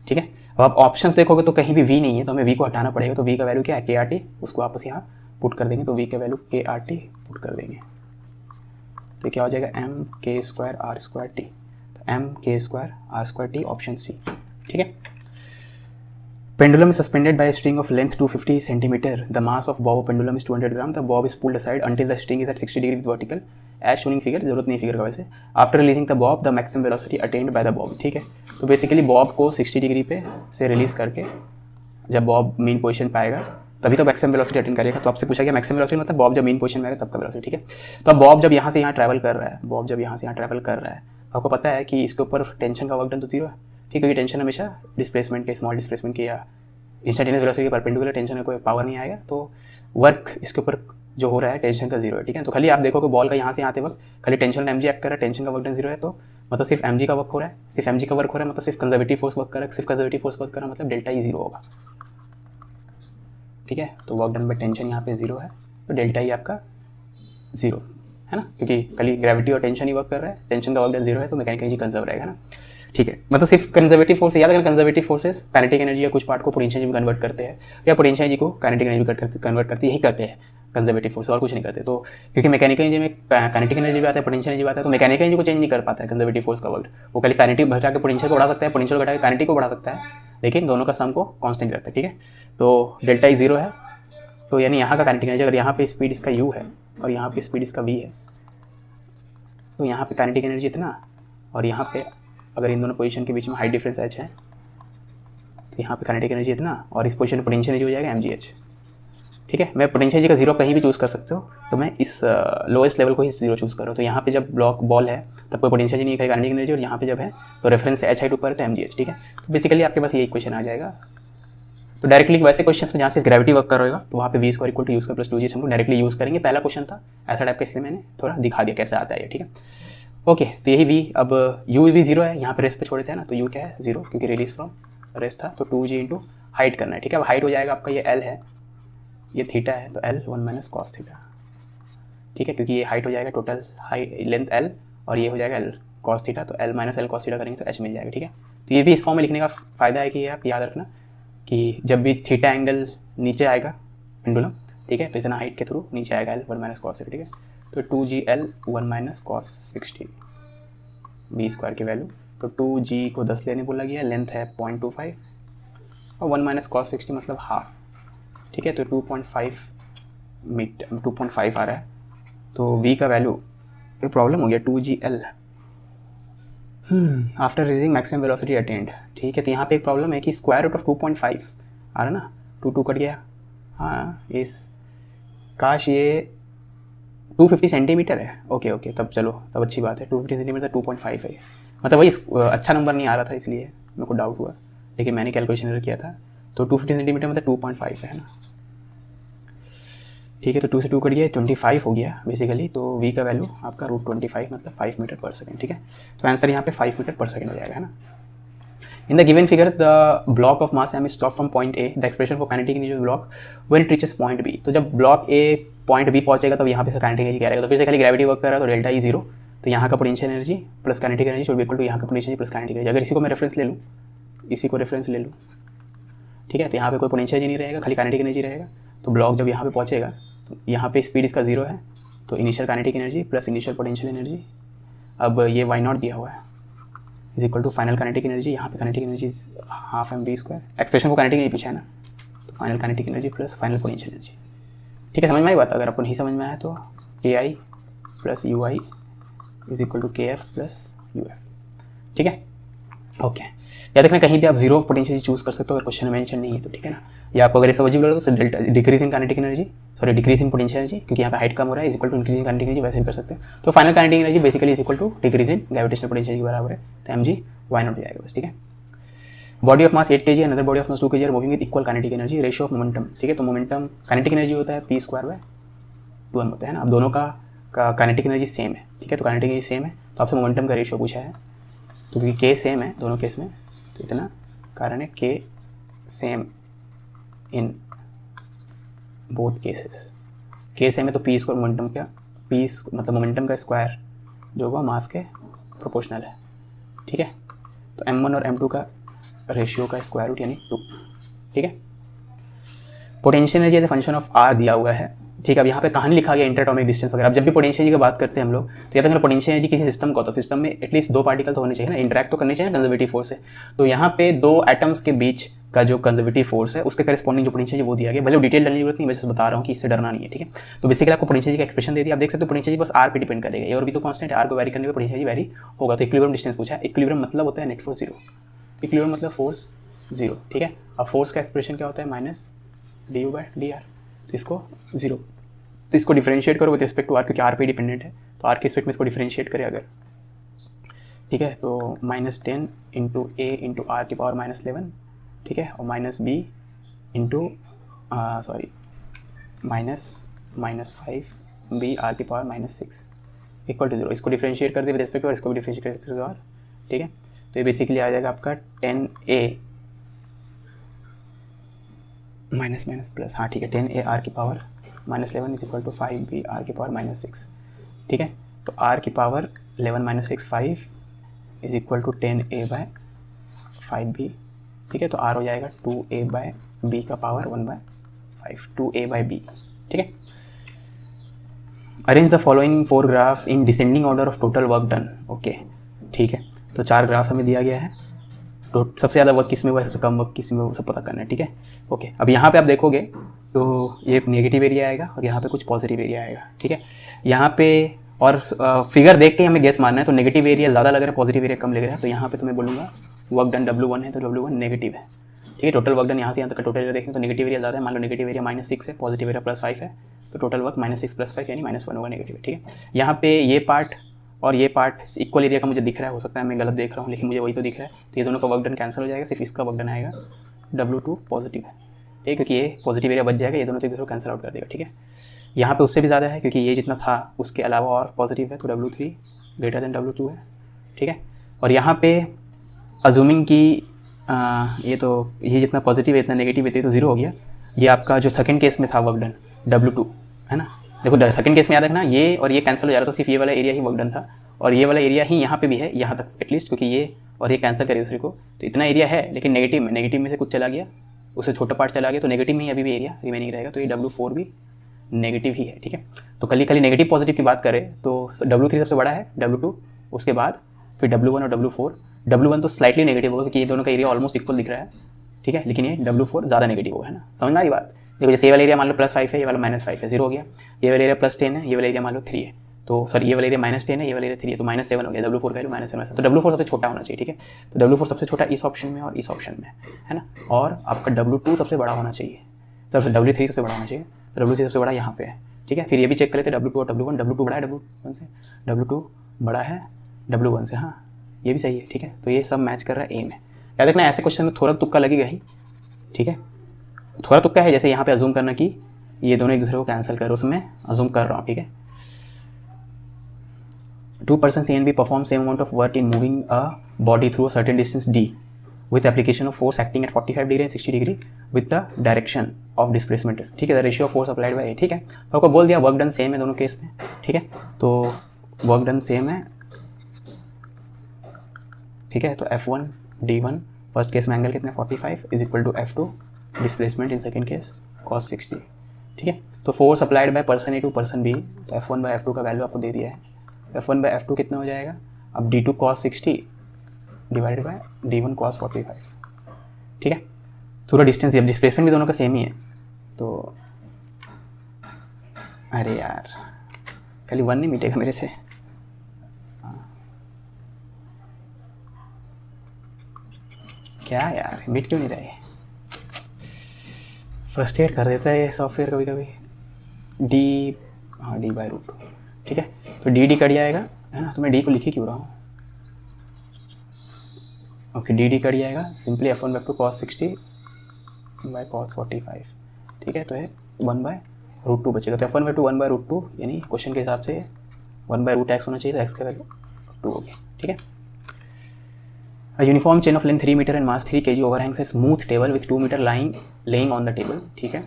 ठीक है। अब आप ऑप्शंस देखोगे तो कहीं भी वी नहीं है, तो हमें वी को हटाना पड़ेगा। तो वी का वैल्यू क्या है के आर टी, उसको वापस यहाँ पुट कर देंगे, तो वी का वैल्यू के आर टी पुट कर देंगे, तो क्या हो जाएगा m k square r square t, तो m k square r square t option C, ठीक है। Pendulum is suspended by a string of length 250 cm. The mass of bob of pendulum is 200 gram. The bob is pulled aside until the string is at 60 degree with vertical. As shown in figure, जरूरत नहीं फिगर का वैसे। After releasing the bob, the maximum velocity attained by the bob, ठीक है। तो बेसिकली बॉब को 60 डिग्री पे से रिलीज करके जब बॉब मेन पोजीशन पाएगा तभी तो मैक्सिमम वेलोसिटी अटेंड करेगा। तो आपसे पूछा गया मैक्सिमम वेलोसिटी मतलब बॉब जब मेन पोजीशन में आएगा तब का वेलोसिटी, ठीक है। तो अब बॉब जब यहाँ से यहाँ ट्रैवल कर रहा है, बॉब जब यहाँ से यहाँ ट्रैवल कर रहा है, आपको पता है कि इसके ऊपर टेंशन का वर्क डन तो जीरो है, ठीक है। क्योंकि टेंशन हमेशा डिस्प्लेसमेंट के, स्मॉल डिस्प्लेसमेंट के या इंस्टेंटेनियस वेलोसिटी के परपेंडिकुलर टेंशन का कोई पावर नहीं आएगा, तो वर्क इसके ऊपर जो हो रहा है टेंशन का जीरो है, ठीक है। तो खाली आप देखो कि बॉल का यहाँ से आते वक्त खाली टेंशन एम जी एक्ट कर रहा है, टेंशन का वर्क डन जीरो है, तो मतलब सिर्फ एम जी का वर्क हो रहा है, सिर्फ एम जी का वर्क हो रहा है, मतलब सिर्फ कंजर्वेटिव फोर्स वर्क कर रहा है, सिर्फ कंजर्वेटिव फोर्स वर्क कर रहा है, मतलब डेल्टा ई जीरो होगा, ठीक है। तो वर्क डन बाय टेंशन यहाँ पे जीरो है, तो डेल्टा ई आपका जीरो है ना, क्योंकि खाली ग्रेविटी और टेंशन ही वर्क कर रहा है, टेंशन का वर्क डन जीरो है, तो मैकेनिकल एनर्जी कंजर्व रहेगा ना, ठीक है। मतलब सिर्फ कंजर्वेटिव फोर्स याद रखना, कंजर्वेटिव फोर्सेस काइनेटिक एनर्जी या कुछ पार्ट को पोटेंशियल एनर्जी में कन्वर्ट करते हैं, या पोटेंशियल एनर्जी को काइनेटिक एनर्जी में कन्वर्ट करते यही करते हैं कंजर्वेटिव फोर्स, और कुछ नहीं करते। तो क्योंकि मैकेनिकल एनर्जी में काइनेटिक एनर्जी भी आता है, पोटेंशियल एनर्जी भी आता है, तो मैकेनिकल एनर्जी को चेंज नहीं कर पाता है कंजर्वेटिव फोर्स का वर्क, वो खाली काइनेटिक घटा के पोटेंशियल को बढ़ा सकता है, पोटेंशियल घटा के काइनेटिक को बढ़ा सकता है, लेकिन दोनों का सम को कांस्टेंट रखता है, ठीक है। तो डेल्टा ई जीरो है, तो यानी यहाँ का काइनेटिक एनर्जी, अगर यहाँ पे स्पीड इसका u है और यहाँ पे स्पीड इसका v है, तो यहाँ पे काइनेटिक एनर्जी इतना, और यहाँ पे अगर इन दोनों पोजीशन के बीच में हाइट डिफरेंस h है, तो यहाँ पे काइनेटिक एनर्जी इतना, और इस पोजीशन में पोटेंशियल एनर्जी हो जाएगा mgh, ठीक है। मैं पोटेंशियल एनर्जी का जीरो कहीं भी चूज़ कर सकते हो, तो मैं इस लोएस्ट लेवल को ही जीरो चूज़ कर रहा हूँ। तो यहाँ पे जब बॉल है तब कोई पोटेंशियल नहीं है, काइनेटिक एनर्जी, और यहाँ पे जब है तो रेफरेंस h हाइट ऊपर है तो mgh, ठीक है। तो बेसिकली आपके पास ये इक्वेशन आ जाएगा। तो डायरेक्टली वैसे क्वेश्चन में जहाँ से ग्रेविटी वर्क कर रहेगा, तो वहाँ पे v square equal to u square plus 2g हम लोग डायरेक्टली यूज़ करेंगे। पहला क्वेश्चन था ऐसा टाइप का, इसलिए मैंने थोड़ा दिखा दिया कैसे आता है ये, ठीक है। ओके, तो यही v, अब u भी जीरो है, यहाँ पे रेस्ट पे छोड़े थे ना, तो u क्या है जीरो, क्योंकि रिलीज फ्रॉम रेस्ट था, तो 2g इंटू हाइट करना है, ठीक है। अब हाइट हो जाएगा आपका, ये l है, ये थीटा है, तो l 1 माइनस कॉस थीटा, ठीक है, क्योंकि ये हाइट हो जाएगा टोटल लेंथ l, और ये हो जाएगा l कॉस थीटा, तो l minus l cos theta करेंगे तो h मिल जाएगा, ठीक है। तो ये भी इस फॉर्म में लिखने का फ़ायदा है कि ये आप याद रखना कि जब भी थीटा एंगल नीचे आएगा पेंडुलम, ठीक है, तो इतना हाइट के थ्रू नीचे आएगा l 1 माइनस कॉस थीटा, ठीक है। तो 2gl 1 minus cos 60 b square की वैल्यू, तो 2g को 10 लेने बोला गया, लेंथ है 0.25 और 1 माइनस कॉस 60 मतलब हाफ, ठीक है। तो 2.5 आ रहा है, तो v का वैल्यू, एक प्रॉब्लम हो गया 2gl after reaching maximum velocity attained, ठीक है। तो यहाँ पे एक प्रॉब्लम है कि स्क्वायर रूट ऑफ 2.5 आ रहा ना, 2 कट गया, हाँ इस काश ये 250 सेंटीमीटर है, ओके ओके, तब चलो तब अच्छी बात है, 250 सेंटीमीटर 2.5 है, मतलब वही अच्छा नंबर नहीं आ रहा था इसलिए मेरे को डाउट हुआ, लेकिन मैंने कैलकुलेशन किया था, तो 250 सेंटीमीटर मतलब 2.5 है ना, ठीक है। तो 2 से 2 कट गया, 25 हो गया बेसिकली, तो v का वैल्यू आपका √25 मतलब 5 मीटर पर सेकेंड, ठीक है। तो आंसर यहाँ पे 5 मीटर पर सेकेंड हो जाएगा, है ना। In the given figure the block of mass m is stopped from point A, the expression for kinetic energy of block when it reaches point B, तो जब ब्लॉक A पॉइंट B पहुंचेगा तब यहाँ पे काइनेटिक एनर्जी क्या रहेगा, तो फिर से खाली ग्रेविटी वर्क कर रहा है, तो डेल्टा ई जीरो, तो यहाँ का potential energy plus kinetic energy should be equal to यहाँ का potential energy plus kinetic energy. अगर इसी को मैं रेफरेंस ले लूँ, इसी को रेफरेंस ले लूँ, ठीक है, तो यहाँ पे कोई पोटेंशियल एनर्जी नहीं रहेगा, खाली काइनेटिक एनर्जी रहेगा। तो ब्लॉक जब यहाँ पे पहुँचेगा तो यहाँ पे स्पीड इसका जीरो है, तो initial kinetic energy plus initial potential energy, अब ये वाई नॉट दिया हुआ है is equal to final kinetic energy, यहाँ पे kinetic energy half M we square, expression को काइनेटिक एनर्जी पूछा है ना, तो final kinetic energy plus final potential energy, ठीक है। समझ में आई बात, अगर आपको नहीं समझ में आया तो K I plus U I is equal to K F plus U F, ठीक है, ओके। याद रखना कहीं भी आप जीरो ऑफ पोटेंशियल चूज कर सकते हो अगर क्वेश्चन में मेंशन नहीं है तो, ठीक है ना। या आपको अगर समझ लग रहा तो delta decreasing kinetic energy, sorry decreasing potential energy, क्योंकि यहाँ पे हाइट कम हो रहा है, is equal to increasing kinetic energy, वैसे भी कर सकते हैं। तो final kinetic energy basically is equal to decreasing gravitational potential के बराबर है, तो एम जी वाई नॉट हो जाएगा बस, ठीक है। Body of mass 8 kg, another body of mass 2 kg are moving with equal kinetic energy, ratio of momentum, ठीक है। तो मोमेंटम काइनेटिक एनर्जी होता है p स्क्वायर बाय 2m होता है ना। अब दोनों का काइनेटिक एनर्जी सेम है, ठीक है, तो काइनेटिक एनर्जी सेम है, तो आपसे मोमेंटम का रेशियो पूछा है, तो क्योंकि k सेम है दोनों केस में, तो इतना कारण है k same in both cases, k same है तो p स्क्वायर मोमेंटम का p मतलब मोमेंटम का स्क्वायर जो होगा मास के प्रोपोर्शनल है, ठीक है। तो m1 और m2 का रेशियो का स्क्वायर रूट यानी 2, ठीक है। Potential energy as a function of r दिया हुआ है, ठीक है। अब यहाँ पे कहानी लिखा गया इंटरएटॉमिक डिस्टेंस वगैरह। अब जब भी पोटेंशियल एनर्जी की बात करते हैं हम लोग, तो याद रखना पोटेंशियल एनर्जी किसी सिस्टम का होता है, सिस्टम में एटलीस्ट 2 पार्टिकल तो होने चाहिए ना, इंटरैक्ट तो करने चाहिए कंजर्वेटिव फोर्स से। तो यहाँ पे 2 एटम्स के बीच का जो कंजर्वेटिव फोर्स है उसके करस्पॉन्डिंग जो पोटेंशियल वो दिया गया, भले डिटेल डरने की जरूरत नहीं, वैसे बता रहा हूँ कि इससे डरना नहीं है, ठीक है। तो बेसिकली आपको पोटेंशियल का एक्सप्रेशन दे दिया, आप देख सकते हो पोटेंशियल बस r पे डिपेंड करेगा, ये और भी तो कांस्टेंट है, r को वैरी करने पे पोटेंशियल वैरी होगा। तो इक्विलिब्रियम डिस्टेंस पूछा है, इक्विलिब्रियम मतलब होता है नेट फोर्स जीरो, इक्विलिब्रियम मतलब फोर्स जीरो, ठीक है। अब फोर्स का एक्सप्रेशन क्या होता है minus d u by d r, तो इसको जीरो, तो इसको डिफरेंशिएट करो विद रिस्पेक्ट टू आर, क्योंकि आर पे डिपेंडेंट है, तो आर के रिस्पेक्ट में इसको डिफरेंशिएट करें अगर, ठीक है, तो -10 इंटू ए इंटू आर की पावर -11, ठीक है, और -b इंटू -5 इक्वल टू 0। इसको डिफ्रेंशिएट कर दे विद रिस्पेक्ट और इसको भी डिफ्रेंशिएट कर सकते और, ठीक है। तो ये बेसिकली आ जाएगा आपका 10a माइनस प्लस, हाँ ठीक है, 10a r की power -11 is equal to 5b r की पावर -6, ठीक है। तो r की power 11 - 6 5 is equal to 10a/5b, ठीक है। तो r हो जाएगा 2a/b का पावर 1/5, 2a/b, ठीक है। Arrange the following 4 graphs in descending order of total work done, okay, ठीक है। तो 4 ग्राफ हमें दिया गया है, तो सबसे ज़्यादा वर्क किस में हुआ है, सबसे कम वर्क किस में, वो सब पता करना है, ठीक है, ओके। अब यहाँ पे आप देखोगे तो ये नेगेटिव एरिया आएगा और यहाँ पे कुछ पॉजिटिव एरिया आएगा, ठीक है। यहाँ पे और फिगर देख के हमें गेस मारना है, तो नेगेटिव एरिया ज़्यादा लग रहा है, पॉजिटिव एरिया कम लग रहा है, तो यहाँ पे तो मैं बोलूँगा वर्क डन W1 है तो W1 नेगेटिव है, ठीक है। टोटल वर्क डन यहाँ से यहाँ तक का टोटल एरिया देखें तो नेगेटिव एरिया ज़्यादा है, मान लो नेगेटिव एरिया -6 है, पॉजिटिव एरिया +5 है, तो टोटल वर्क -6 + 5 यानी -1 होगा, नेगेटिव है, ठीक है। यहाँ पे ये पार्ट और ये पार्ट इक्वल एरिया का मुझे दिख रहा है, हो सकता है मैं गलत देख रहा हूँ लेकिन मुझे वही तो दिख रहा है, तो ये दोनों का वर्क डन कैंसिल हो जाएगा, सिर्फ इसका वर्क डन आएगा W2 पॉजिटिव है, ठीक है, क्योंकि ये पॉजिटिव एरिया बच जाएगा, ये दोनों तो एक दूसरे को कैंसिल आउट कर देगा, ठीक है। यहाँ पे उससे भी ज़्यादा है क्योंकि ये जितना था उसके अलावा और पॉजिटिव है, तो W3 ग्रेटर देन W2 है, ठीक है। और यहाँ पे अजूमिंग की ये जितना पॉजिटिव है इतना नेगेटिव है तो 0 हो गया। ये आपका जो सेकंड केस में था वर्क डन W2 है ना, देखो सेकंड केस में याद रखना ये और ये कैंसिल हो जा रहा था, सिर्फ ये वाला एरिया ही वर्क डन था और ये वाला एरिया ही यहाँ पे भी है, यहाँ तक एटलीस्ट, क्योंकि ये और ये कैंसिल करे दूसरे को, तो इतना एरिया है लेकिन नेगेटिव में से कुछ चला गया, उससे छोटा पार्ट चला गया, तो नेगेटिव में ही अभी भी एरिया रिमेनिंग रहेगा, तो ये W4 भी नेगेटिव ही है, ठीक है। तो खाली नेगेटिव पॉजिटिव की बात करें तो W3 सबसे बड़ा है, W2 उसके बाद फिर W1 और W4। W1 तो स्लाइटली नेगेटिव होगा क्योंकि ये दोनों का एरिया ऑलमोस्ट इक्वल दिख रहा है, ठीक है, लेकिन ये W4 ज़्यादा नेगेटिव होगा, है ना, समझ में आ रही बात। देखो जैसे ये वाला एरिया मान लो +5 है, ये वाला -5 है, 0 हो गया। ये वाला एरिया +10 है, ये वाला एरिया मान लो 3 है, तो सॉरी ये वाला एरिया -10 है, ये वाला एरिया 3 है, तो -7 हो गया, W4 का वैल्यू -7, तो W4 सबसे छोटा होना चाहिए, ठीक है। तो W4 सबसे छोटा इस ऑप्शन में और इस ऑप्शन में, है ना, और आपका W2 सबसे बड़ा होना चाहिए, सबसे W3 सबसे बड़ा होना चाहिए, तो W3 सबसे बड़ा यहाँ पे है, ठीक है। फिर ये भी चेक कर लेते W2 और W1, W2 बड़ा है W1 से, W2 बड़ा है W1 से, हाँ ये भी सही है, ठीक है। तो ये सब मैच कर रहा है ए में। याद रखना ऐसे क्वेश्चन में थोड़ा तुक्का लगेगा ही, ठीक है, थोड़ा तुक्का है, जैसे यहाँ पे अजूम करना कि ये दोनों एक दूसरे को कैंसिल करो, उसमें अजूम कर रहा हूँ, ठीक है। 2 persons A and B perform same amount of work in moving a body through a certain distance D with application of force acting at 45 degree and 60 degree with the direction of displacement, ठीक है, the ratio of force applied by A, ठीक है। तो आपको बोल दिया वर्क डन सेम है दोनों केस में, ठीक है, तो वर्क डन सेम है, ठीक है। तो F1 D1 फर्स्ट केस में एंगल कितने 45 is equal to F2 displacement in second case cos 60, ठीक है। तो force applied by person A to person B, तो F1/F2 का वैल्यू आपको दे दिया है, F1/F2 कितना हो जाएगा, अब D2 cos 60 divided by D1 cos 45, ठीक है। पूरा डिस्टेंस, अब डिस्प्लेसमेंट भी दोनों का सेम ही है, तो अरे यार खाली 1 नहीं मिटेगा मेरे से, क्या यार मिट क्यों नहीं रहे, फ्रस्ट्रेट कर देता है ये सॉफ्टवेयर कभी कभी। D/√2, ठीक है, तो D कट जाएगा, है ना, तो मैं D को लिखी क्यों रहा हूँ, ओके, D कट जाएगा, simply F1/F2 cos 60 by cos 45, ठीक है, तो है 1/√2 बचेगा, तो F1/2 1/√2 यानी क्वेश्चन के हिसाब से 1/√x होना चाहिए, तो x का वैल्यू 2 हो गया, ठीक है। A uniform chain of length 3 meter and mass 3 kg overhangs a smooth table with 2 meter laying on the table, ठीक है।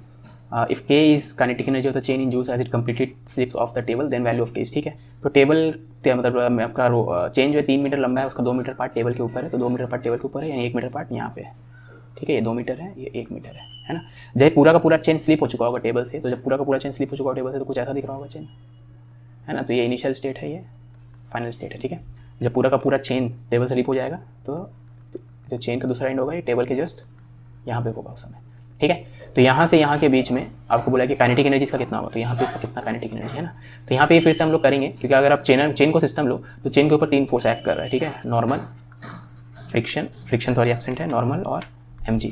If K is kinetic energy of the chain in joules as it completely slips off the table, then value of K is, ठीक है। तो टेबल मतलब आपका चेन जो है 3 मीटर लंबा है, उसका 2 मीटर पार्ट टेबल के ऊपर है, तो 2 मीटर पार्ट टेबल के ऊपर है यानी 1 मीटर पार्ट यहाँ पे है, ठीक है, ये 2 मीटर है, ये 1 मीटर है ना। जब पूरा का पूरा चेन स्लिप हो चुका होगा टेबल से, तो जब पूरा का पूरा चेन स्लिप हो चुका होगा टेबल से तो कुछ ऐसा दिख रहा होगा चेन, है ना, तो ये इनिशियल स्टेट है, ये फाइनल स्टेट है, ठीक है। जब पूरा का पूरा चेन टेबल से स्लिप हो जाएगा तो जो चेन का दूसरा एंड होगा ये टेबल के जस्ट यहाँ पे होगा उस समय, ठीक है। तो यहाँ से यहाँ के बीच में आपको बोला कि काइनेटिक एनर्जी इसका कितना होगा, तो यहाँ पे इसका कितना काइनेटिक एनर्जी है ना, तो यहाँ पे फिर से हम लोग करेंगे, क्योंकि अगर आप चेन को सिस्टम लो तो चेन के ऊपर 3 फोर्स एक्ट कर रहा है, ठीक है, नॉर्मल, फ्रिक्शन सॉरी एब्सेंट है, नॉर्मल और mg,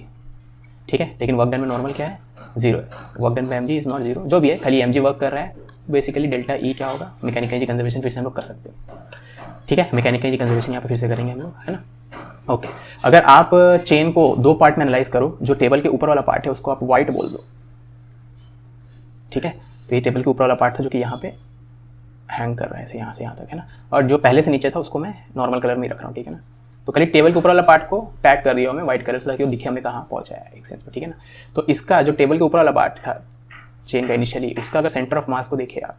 ठीक है। लेकिन वर्क डन में नॉर्मल क्या है 0 है, वर्क डन में mg इज नॉट 0, जो भी है खाली mg वर्क कर रहा है, बेसिकली डेल्टा ई क्या होगा, मैकेनिकल एनर्जी कंजर्वेशन फिर से हम लोग कर सकते हैं, ठीक है। मैकेनिकल एनर्जी कंजर्वेशन यहाँ पे फिर से करेंगे हम लोग, है ना। ओके अगर आप चेन को दो पार्ट में एनालाइज करो, जो टेबल के ऊपर वाला पार्ट है उसको आप वाइट बोल दो, ठीक है। तो ये टेबल के ऊपर वाला पार्ट था जो कि यहाँ पे हैंग कर रहा है ऐसे यहाँ से यहाँ तक, है ना। और जो पहले से नीचे था उसको मैं नॉर्मल कलर में ही रख रहा हूँ, ठीक है ना। तो खाली टेबल के ऊपर वाला पार्ट को टैग कर दिया हमें व्हाइट कलर से, ताकि वो दिखे हमें कहाँ पहुँचा है एक सेंस में, ठीक है ना। तो इसका जो टेबल के ऊपर वाला पार्ट था चेन का इनिशियली, उसका अगर सेंटर ऑफ मास को देखे आप,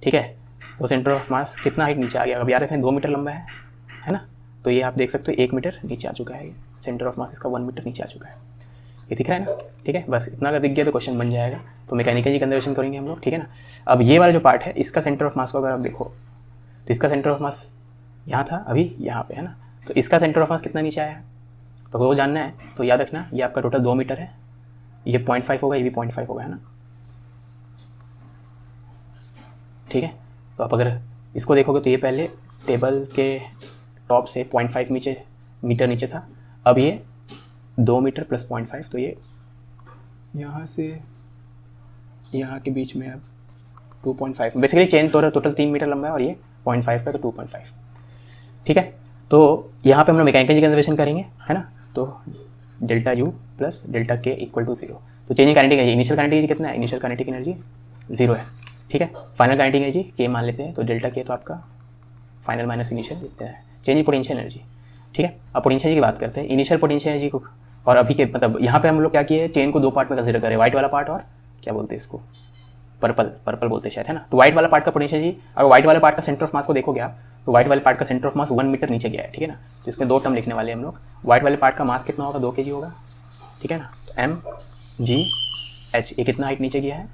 ठीक है, वो सेंटर ऑफ मास कितना हाइट नीचे आ गया। अब याद रखें 2 मीटर लंबा है ना। तो ये आप देख सकते हो 1 मीटर नीचे आ चुका है, सेंटर ऑफ मास इसका 1 मीटर नीचे आ चुका है, ये दिख रहा है ना, ठीक है। बस इतना अगर दिख गया तो क्वेश्चन बन जाएगा। तो मैकेनिकल जी कंजर्वेशन करेंगे हम लोग, ठीक है ना। अब ये वाला जो पार्ट है इसका सेंटर ऑफ मास को अगर आप देखो तो इसका सेंटर ऑफ मास यहाँ था, अभी यहाँ पे है ना। तो इसका सेंटर ऑफ मास कितना नीचे आया है तो वो जानना है। तो याद रखना ये आपका टोटल 2 मीटर है, ये 0.5 होगा, ये भी 0.5 होगा, है ना, ठीक है। तो आप अगर इसको देखोगे तो ये पहले टेबल के टॉप से 0.5 मीटर नीचे था, अब ये 2 मीटर प्लस 0.5, तो ये यहाँ से यहाँ के बीच में अब 2.5, बेसिकली चेन टोटल 3 मीटर लंबा है और ये 0.5 का, तो 2.5, ठीक है। तो यहाँ पे हम लोग मैकेनिकल कंजर्वेशन करेंगे, है ना। तो डेल्टा यू प्लस डेल्टा के इक्वल टू 0। तो changing kinetic energy, initial kinetic energy कितना है, इनिशियल काइनेटिक एनर्जी 0 है, ठीक है। फाइनल काइनेटिक एनर्जी के मान लेते हैं, तो डेल्टा के तो आपका फाइनल माइनस इनिशियल देते हैं, चेंजिंग पोटेंशियल एनर्जी, ठीक है। अब पोटेंशियल की बात करते हैं, इनिशियल पोटेंशियल एनर्जी को, और अभी के मतलब यहाँ पे हम लोग क्या किए, चेन को 2 पार्ट में कंसिडर करें, व्हाइट वाला पार्ट और क्या बोलते हैं इसको, पर्पल बोलते हैं शायद, है ना। तो व्हाइट वाला पार्ट का पोटेंशियल एनर्जी, अगर व्हाइट वाले पार्ट का सेंटर ऑफ मास को देखोगे आप, तो व्हाइट वाले पार्ट का सेंटर ऑफ मास 1 मीटर नीचे गया है, ठीक है ना। तो इसमें 2 टर्म लिखने वाले हैं हम लोग। व्हाइट वाले पार्ट का मास कितना होगा, 2 kg होगा, ठीक है ना। तो mgh, ये कितना हाइट नीचे गया है,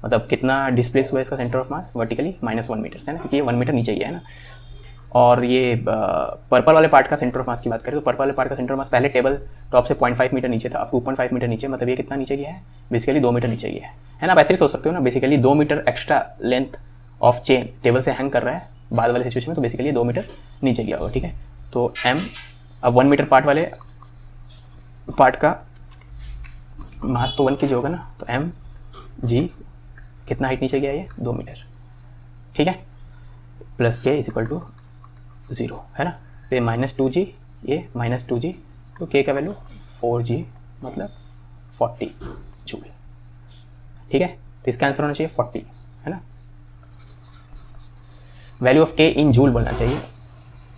मतलब कितना डिस्प्लेस हुआ है इसका centre of mass vertically, -1 metre, है ना, क्योंकि ये 1 मीटर नीचे गया है ना। और ये पर्पल वाले पार्ट का सेंटर ऑफ मास की बात करें तो पर्पल वाले पार्ट का सेंटर ऑफ मास पहले टेबल टॉप से 0.5 मीटर नीचे था, अब 2.5 मीटर नीचे, मतलब ये कितना नीचे गया है, बेसिकली 2 मीटर नीचे गया है ना। आप ऐसे ही सोच सकते हो ना, basically 2 metre extra length of chain table से हैंग कर रहा है बाद वाले सिचुएशन में, तो बेसिकली 2 मीटर नीचे गया होगा, ठीक है। तो m, अब 1 मीटर पार्ट वाले पार्ट का मास तो 1 kg होगा ना, तो m g कितना हाइट नीचे गया है, 2 मीटर, ठीक है, plus k is equal to 0, है ना। तो ये -2g, ये -2g, तो k का वैल्यू 4g, मतलब 40 जूल, ठीक है। तो इसका आंसर होना चाहिए 40, है ना। Value of k in joule बोलना चाहिए,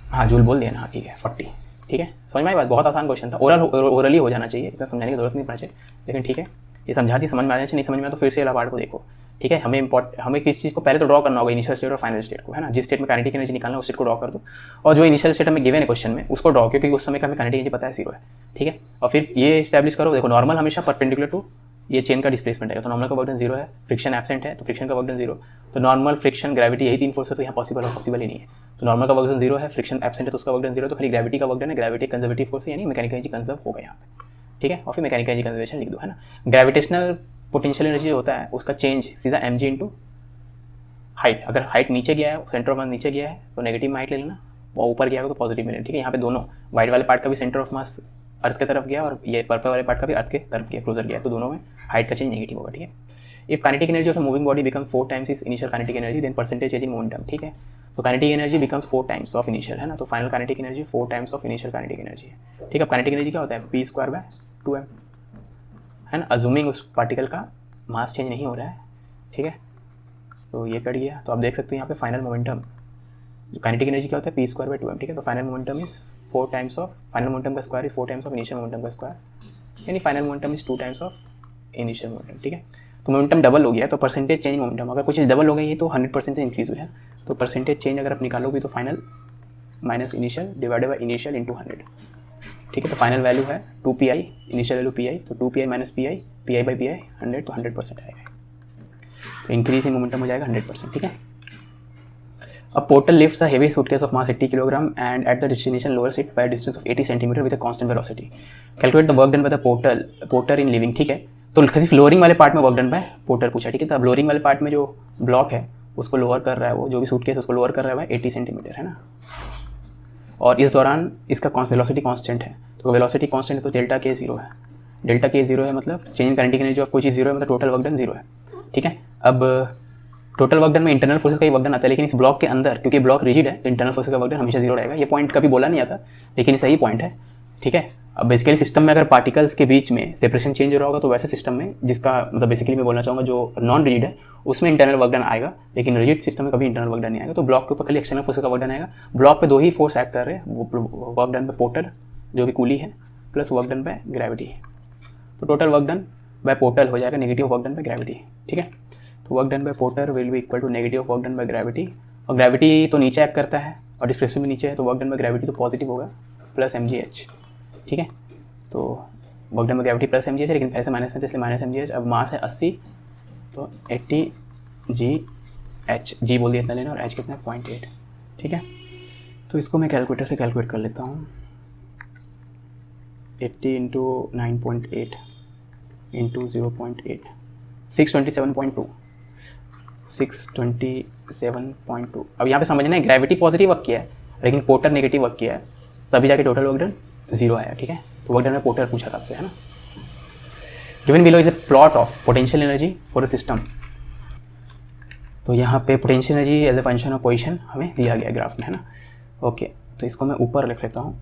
हाँ जूल बोल दिया ना, हाँ ठीक है 40, ठीक है। समझ में आई बात, बहुत आसान क्वेश्चन था, ओरली हो जाना चाहिए, इतना समझाने की जरूरत नहीं पड़ना चाहिए, लेकिन ठीक है ये समझा दी, समझ में आना चाहिए। नहीं समझ में आया तो फिर से वाला पार्ट को देखो, ठीक है। हमें किस चीज़ को पहले तो ड्रॉ करना होगा, इनिशियल स्टेट और फाइनल स्टेट को, है ना। जिस स्टेट में काइनेटिक एनर्जी निकालना है उस स्टेट को ड्रॉ कर दो, और जो इनिशियल स्टेट हमें गिवन है क्वेश्चन में उसको ड्रॉ, क्योंकि उस समय का हमें काइनेटिक एनर्जी पता है 0 है, ठीक है। और फिर ये एस्टैब्लिश करो, देखो नॉर्मल हमेशा परपेंडिकुलर टू ये चेन का डिस्प्लेसमेंट है, तो नॉर्मल का वर्क डन 0 है, फ्रिक्शन एब्सेंट है तो फ्रिक्शन का वर्क डन 0, तो नॉर्मल, फ्रिक्शन, ग्रेविटी, यही 3 फोर्स है, तो यहाँ पॉसिबल ही नहीं है। तो नॉर्मल का वर्क डन 0 है, फ्रिक्शन एब्सेंट है तो उसका वर्क डन 0, तो खाली ग्रेविटी का वर्क डन है, ग्रेविटी कंजर्वेटिव फोर्स है, यानी मैकेनिकल एनर्जी कंजर्व होगा यहाँ पे, ठीक है। और फिर मैकेनिकल एनर्जी कंजर्वेशन लिख दो, है ना। ग्रेविटेशनल पोटेंशियल एनर्जी होता है उसका चेंज सीधा mg इंटू हाइट, अगर हाइट नीचे गया है, सेंटर ऑफ मास नीचे गया है तो नेगेटिव में हाइट ले लेना, वो ऊपर गया होगा तो पॉजिटिव में लेना, ठीक है। यहाँ पे दोनों व्हाइट वाले पार्ट का भी सेंटर ऑफ मास अर्थ की तरफ गया और ये पर्पल वाले पार्ट का भी अर्थ के तरफ गया, क्लोजर गया, तो दोनों में हाइट का चेंज नेगेटिव होगा, ठीक है। If kinetic energy of a moving body become 4 times is initial kinetic energy then percentage change in momentum, ठीक है। तो kinetic energy becomes 4 times of initial, है ना। तो final kinetic energy 4 times of initial kinetic energy है, ठीक है। काइनेटिक एनर्जी क्या होता है, p²/2m, है ना, अज्यूमिंग उस पार्टिकल का मास चेंज नहीं हो रहा है, ठीक है। तो ये कट गया, तो आप देख सकते हो यहाँ पे फाइनल मोमेंटम, काइनेटिक एनर्जी क्या होता है, p²/2m, ठीक है। तो final momentum is 4 times of, final momentum का square is 4 times of initial momentum का स्क्वायर, यानी final momentum is 2 times of initial momentum, ठीक है। तो मोमेंटम डबल हो गया, तो परसेंटेज चेंज मोमेंटम, अगर कुछ चीज़ डबल हो गई है तो 100% इंक्रीज हुआ है, तो परसेंटेज चेंज अगर आप निकालोगे तो final minus initial divided by initial into 100, ठीक है। तो फाइनल वैल्यू है 2pi, इनिशियल वैल्यू pi, तो 2pi minus pi, pi by pi 100, तो 100% आएगा, तो इंक्रीज इन मोमेंटम हो जाएगा 100%, ठीक है। A portal lifts a heavy suitcase of mass 80 kg and at the destination lowers it by a distance of 80 cm with a constant velocity. Calculate the work done by the porter in leaving, ठीक है। तो सिर्फ लोअरिंग वाले पार्ट में वर्क डन बाय पोर्टर पूछा, ठीक है। तो अब लोअरिंग वाले पार्ट में जो ब्लॉक है उसको लोअर कर रहा है, वो जो भी सूटकेस है उसको लोअर कर रहा है 80 सेंटीमीटर, है ना। और इस दौरान इसका वेलोसिटी कांस्टेंट है, तो वेलोसिटी कांस्टेंट है तो डेल्टा के 0 है, डेल्टा के 0 है मतलब चेंज काइनेटिक एनर्जी ऑफ कोई चीज़ 0 है, मतलब टोटल वर्क डन 0 है, ठीक है। अब टोटल वर्क डन में इंटरनल फोर्सेस का ही वर्क डन आता है, लेकिन इस ब्लॉक के अंदर क्योंकि ब्लॉक रिजिड है तो इंटरनल फोर्सेस का वर्क डन हमेशा 0 रहेगा। ये पॉइंट कभी बोला नहीं आता लेकिन सही पॉइंट है, ठीक है। अब बेसिकली सिस्टम में अगर पार्टिकल्स के बीच में सेपरेशन चेंज हो रहा होगा तो वैसे सिस्टम में जिसका मतलब बेसिकली मैं बोलना चाहूँगा जो नॉन रिजिड है उसमें इंटरनल वर्क डन आएगा, लेकिन रिजिड सिस्टम में कभी इंटरनल वर्क डन नहीं आएगा। तो ब्लॉक के ऊपर खाली एक्सटर्नल फोर्स का वर्क डन आएगा। ब्लॉक पे 2 ही फोर्स एक्ट कर रहे हैं, वो वर्क डन बाय पोर्टल जो भी कूली है plus work done by gravity. तो total work done by porter हो जाएगा negative work done by gravity, ठीक है। तो work done by porter will be equal to negative work done by gravity, और ग्रेविटी तो नीचे एक्ट करता है और डिस्प्लेसमेंट भी नीचे है तो वर्क डन बाय ग्रेविटी तो पॉजिटिव होगा प्लस mgh, ठीक है। तो work done by gravity plus mgh है, लेकिन पहले से माइनस में इसलिए माइनस mgh। अब मास है 80 तो 80 g बोल दिया इतना लेना, और h कितना है 0.8, ठीक है। तो इसको मैं कैलकुलेटर से कैलकुलेट कर लेता हूँ। 80 इंटू 9.8 इंटू 0.8 627.2 627.2। अब यहाँ पे समझना है ग्रेविटी पॉजिटिव वर्क किया है लेकिन पोर्टर नेगेटिव वर्क किया है, तभी जाके टोटल वर्क डन 0 आया, ठीक है। तो वर्क डन में पोर्टर पूछा था आपसे, है ना। Given below is a plot of potential energy for a system. तो यहाँ पे potential energy as a function of position हमें दिया गया ग्राफ में, है ना। ओके, तो इसको मैं ऊपर लिख लेता हूँ